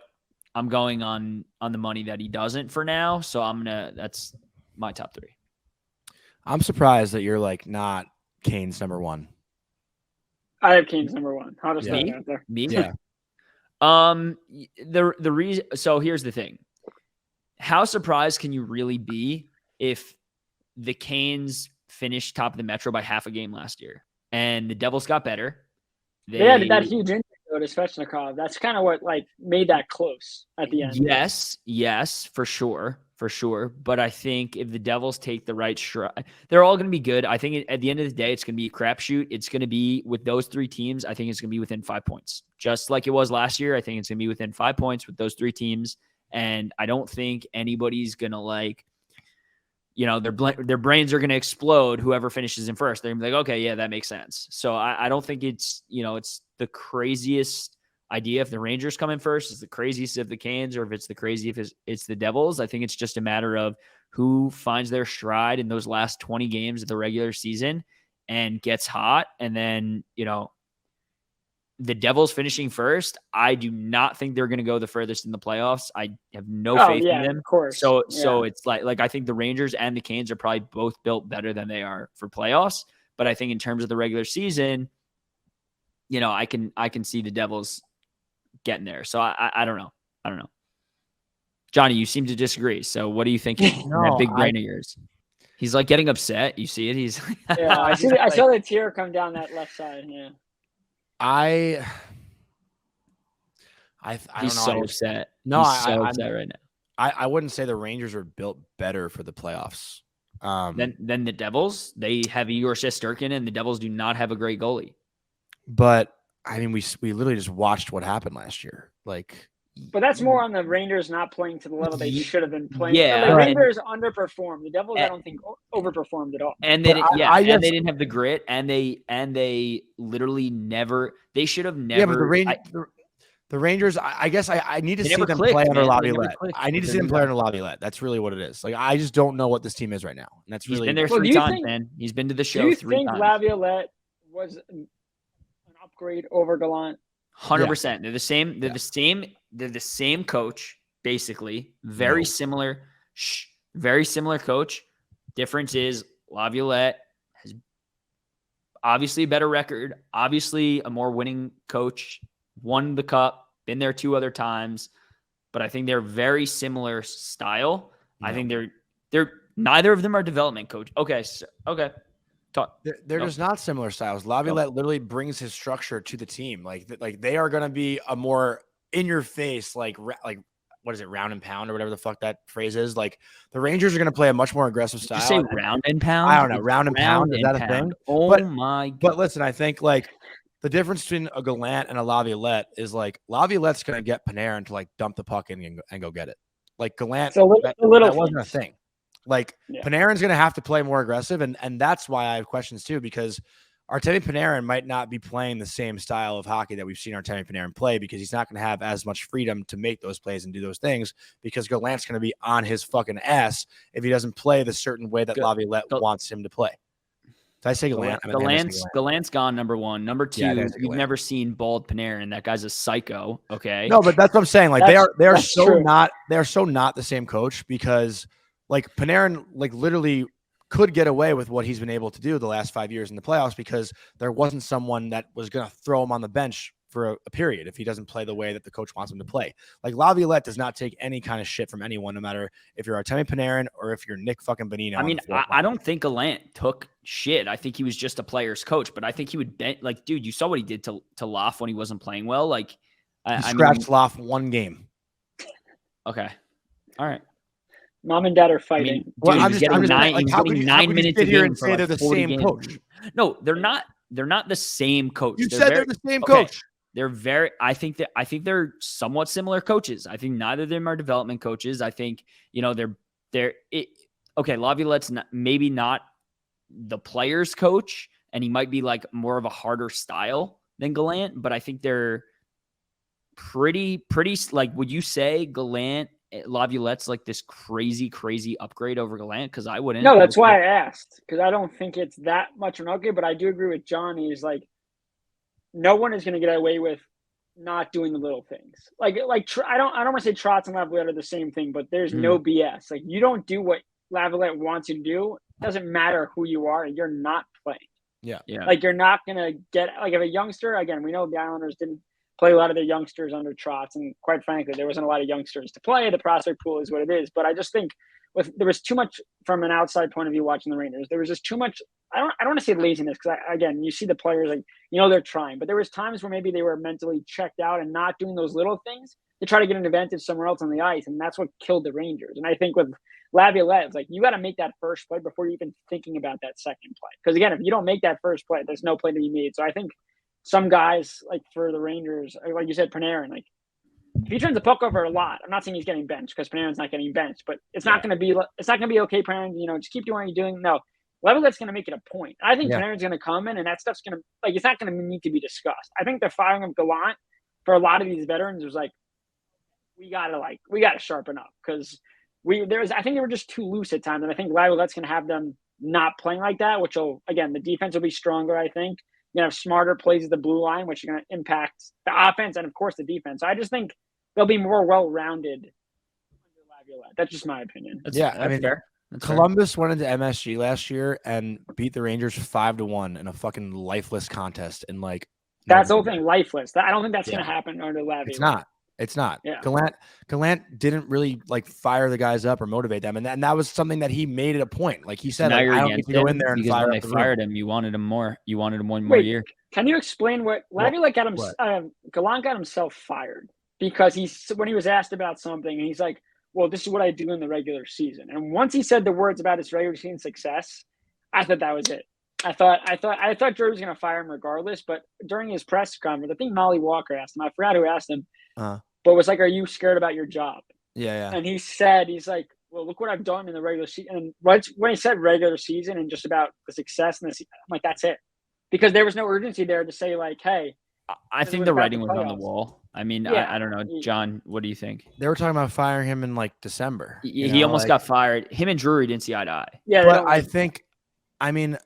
I'm going on the money that he doesn't for now. So that's my top 3. I'm surprised that you're like not Kane's number 1. I have Canes number 1. I'll just Yeah. throw that out there. Me? Yeah. The reason. So here's the thing: how surprised can you really be if the Canes finished top of the Metro by half a game last year, and the Devils got better? They had that huge injury though to Svechnikov. That's kind of what like made that close at the end. Yes, for sure. But I think if the Devils take the right stride, they're all going to be good. I think at the end of the day, it's going to be a crapshoot. It's going to be with those 3 teams. I think it's going to be within 5 points, just like it was last year. I think it's going to be within 5 points with those 3 teams. And I don't think anybody's going to their brains are going to explode. Whoever finishes in first, they're going to be like, okay, yeah, that makes sense. So I don't think it's the craziest idea if the Rangers come in first. It's the craziest of the Canes, or if it's the craziest if it's the Devils. I think it's just a matter of who finds their stride in those last 20 games of the regular season and gets hot. And then, the Devils finishing first, I do not think they're going to go the furthest in the playoffs. I have no faith in them. Of course. So it's like I think the Rangers and the Canes are probably both built better than they are for playoffs. But I think in terms of the regular season, I can see the Devils getting there. So I don't know. Johnny, you seem to disagree. So what are you thinking? That big brain of yours. He's like getting upset. You see it? He's yeah, I saw the tear come down that left side. Yeah. I'm I He's don't know. so upset. No, He's so upset right now. I wouldn't say the Rangers are built better for the playoffs. Then the Devils, they have Igor Shesterkin, and the Devils do not have a great goalie. But I mean, we literally just watched what happened last year. Like, But that's more on the Rangers not playing to the level they should have been playing. Yeah, the Rangers underperformed. The Devils, I don't think, overperformed at all. And they they didn't have the grit, and they literally never. They should have never. Yeah, but the Rangers, I guess I need to see them clicked, play under man. Laviolette. I need to see them play under Laviolette. That's really what it is. Like, I just don't know what this team is right now. And that's really. He's been there 3 times, man. He's been to the show 3 times. Do you think Laviolette was an upgrade over Gallant? 100%. They're the same. They're the same coach, basically. Very similar coach. Difference is Laviolette has obviously a better record, obviously a more winning coach, won the cup, been there 2 other times, but I think they're very similar style. No. I think they're neither of them are development coach. Okay. Talk. They're just not similar styles. Laviolette literally brings his structure to the team. Like they are going to be a more in your face, like what is it, round and pound or whatever the fuck that phrase is. Like the Rangers are going to play a much more aggressive style. Did you say round and pound? I don't know. Round and pound. Is that a thing? Oh my God. But listen, I think like the difference between a Gallant and a Laviolette is like Laviolette's going to get Panarin to like dump the puck in and go get it. Like Gallant, that wasn't a thing. Like Panarin's going to have to play more aggressive. And that's why I have questions too, because Artemi Panarin might not be playing the same style of hockey that we've seen Artemi Panarin play, because he's not going to have as much freedom to make those plays and do those things, because Gallant's going to be on his fucking ass if he doesn't play the certain way that Laviolette wants him to play. Did I say Gallant? Gallant's gone, number 1. Number 2, you've never seen bald Panarin. That guy's a psycho. Okay. No, but that's what I'm saying. Like they are so not the same coach, because like Panarin like literally could get away with what he's been able to do the last 5 years in the playoffs, because there wasn't someone that was going to throw him on the bench for a period if he doesn't play the way that the coach wants him to play. Like Laviolette does not take any kind of shit from anyone, no matter if you're Artemi Panarin or if you're Nick fucking Bonino. I mean, I don't think Gallant took shit. I think he was just a player's coach, but I think he would like, dude, you saw what he did to Loff when he wasn't playing well. Like he scratched Loff 1 game. Okay. All right. Mom and dad are fighting. I'm just getting 9 minutes a game for they're the same coach. No, they're not. They're not the same coach. You said they're the same coach. They're very. I think they're somewhat similar coaches. I think neither of them are development coaches. I think they're. Okay, Laviolette's maybe not the player's coach, and he might be like more of a harder style than Gallant. But I think they're pretty. Like, would you say Laviolette's like this crazy upgrade over Gallant? Because I wouldn't. No, that's why I asked, because I don't think it's that much of an upgrade. But I do agree with Johnny. Is like, no one is going to get away with not doing the little things. Like I don't want to say Trotz and Laviolette are the same thing, but there's no BS. Like, you don't do what Laviolette wants you to do. It doesn't matter who you are. You're not playing. Yeah. Like, you're not going to get, like, if a youngster, again, we know the Islanders didn't play a lot of their youngsters under Trotz, and quite frankly, there wasn't a lot of youngsters to play. The prospect pool is what it is. But I just think there was too much from an outside point of view watching the Rangers. There was just too much. I don't want to say laziness, because again, you see the players, like, they're trying, but there was times where maybe they were mentally checked out and not doing those little things to try to get an advantage somewhere else on the ice, and that's what killed the Rangers. And I think with Laviolette, it's like, you got to make that first play before you're even thinking about that second play. Because again, if you don't make that first play, there's no play to be made. So I think some guys, like for the Rangers, like you said, Panarin, like, if he turns the puck over a lot, I'm not saying he's getting benched, because Panarin's not getting benched, but it's not going to be okay, Panarin, just keep doing what you're doing. No, Laviolette's going to make it a point. I think Panarin's going to come in, and that stuff's going to, like, it's not going to need to be discussed. I think the firing of Gallant for a lot of these veterans was like, we got to sharpen up, because I think they were just too loose at times, and I think Laviolette's going to have them not playing like that, which will, again, the defense will be stronger, I think. You're going to have smarter plays at the blue line, which are going to impact the offense and, of course, the defense. So I just think they'll be more well-rounded under Laviolette. That's just my opinion. I mean, fair. Columbus went into MSG last year and beat the Rangers 5-1 in a fucking lifeless contest. And like, that's the whole thing, lifeless. I don't think that's going to happen under Laviolette. It's not. Yeah. Gallant didn't really like fire the guys up or motivate them, and that was something that he made it a point. Like he said, like, I don't need to go in there and fire. When they fired him, you wanted him more. You wanted him one more year. Can you explain what Laviolette got him? Gallant got himself fired because when he was asked about something, and he's like, well, this is what I do in the regular season. And once he said the words about his regular season success, I thought that was it. I thought Drew was going to fire him regardless, but during his press conference, I think Molly Walker asked him. I forgot who asked him, but was like, "Are you scared about your job?" Yeah. And he said, "He's like, well, look what I've done in the regular season." And when he said regular season and just about the success in the season, I'm like, that's it, because there was no urgency there to say like, "Hey." I think the writing was on the wall. I mean, I don't know, John. What do you think? They were talking about firing him in like December. He almost got fired. Him and Drury didn't see eye to eye. Yeah, but I mean,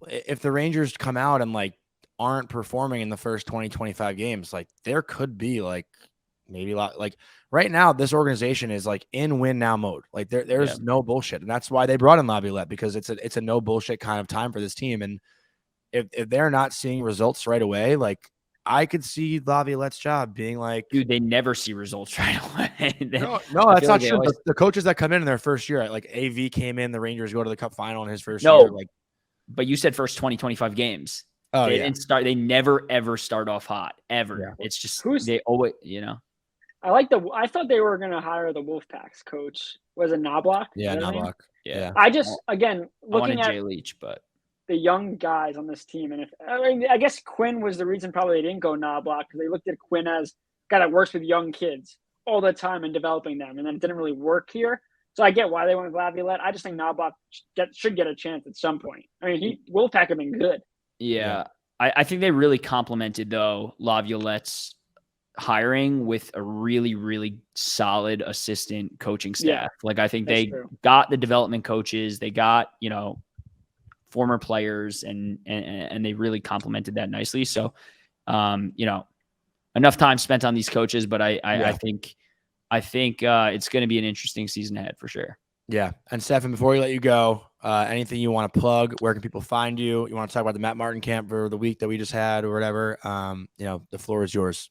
if the Rangers come out and like aren't performing in the first 20, 25 games, like there could be like maybe a lot. Like right now, this organization is like in win now mode. Like there's no bullshit, and that's why they brought in Laviolette, because it's a no bullshit kind of time for this team. And if they're not seeing results right away, like I could see Laviolette's job being like, dude, they never see results right away. No, that's not true. The coaches that come in their first year, like AV came in, the Rangers go to the Cup final in his first year. Like, but you said first 20, 25 games. Oh, they didn't start. They never ever start off hot ever. Yeah. It's just they always, I thought they were going to hire the Wolfpack's coach. Was it Knobloch? Yeah, Knobloch. Yeah. I just again looking at Jay Leach, but the young guys on this team, and I guess Quinn was the reason probably they didn't go Knobloch, because they looked at Quinn as a guy that works with young kids all the time and developing them, and then it didn't really work here. So I get why they went with Laviolette. I just think Knobloch should get a chance at some point. I mean, Wolfpack have been good. Yeah. I think they really complimented, though, Laviolette's hiring with a really, really solid assistant coaching staff. Yeah, like, I think they got the development coaches. They got, former players, and they really complimented that nicely. So, enough time spent on these coaches, but I think it's going to be an interesting season ahead for sure. Yeah. And Stefen, before we let you go, anything you want to plug? Where can people find you? You want to talk about the Matt Martin camp for the week that we just had or whatever? The floor is yours.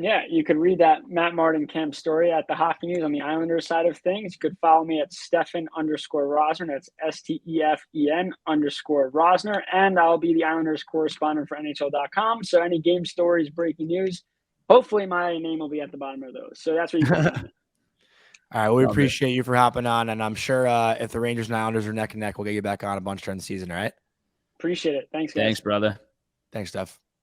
Yeah, you could read that Matt Martin camp story at the Hockey News on the Islanders side of things. You could follow me at Stefen_Rosner. That's STEFEN_Rosner. And I'll be the Islanders correspondent for NHL.com. So any game stories, breaking news, hopefully my name will be at the bottom of those. So that's what you can find me. All right. We appreciate you for hopping on. And I'm sure if the Rangers and Islanders are neck and neck, we'll get you back on a bunch during the season. All right. Appreciate it. Thanks, guys. Thanks, brother. Thanks, Steph.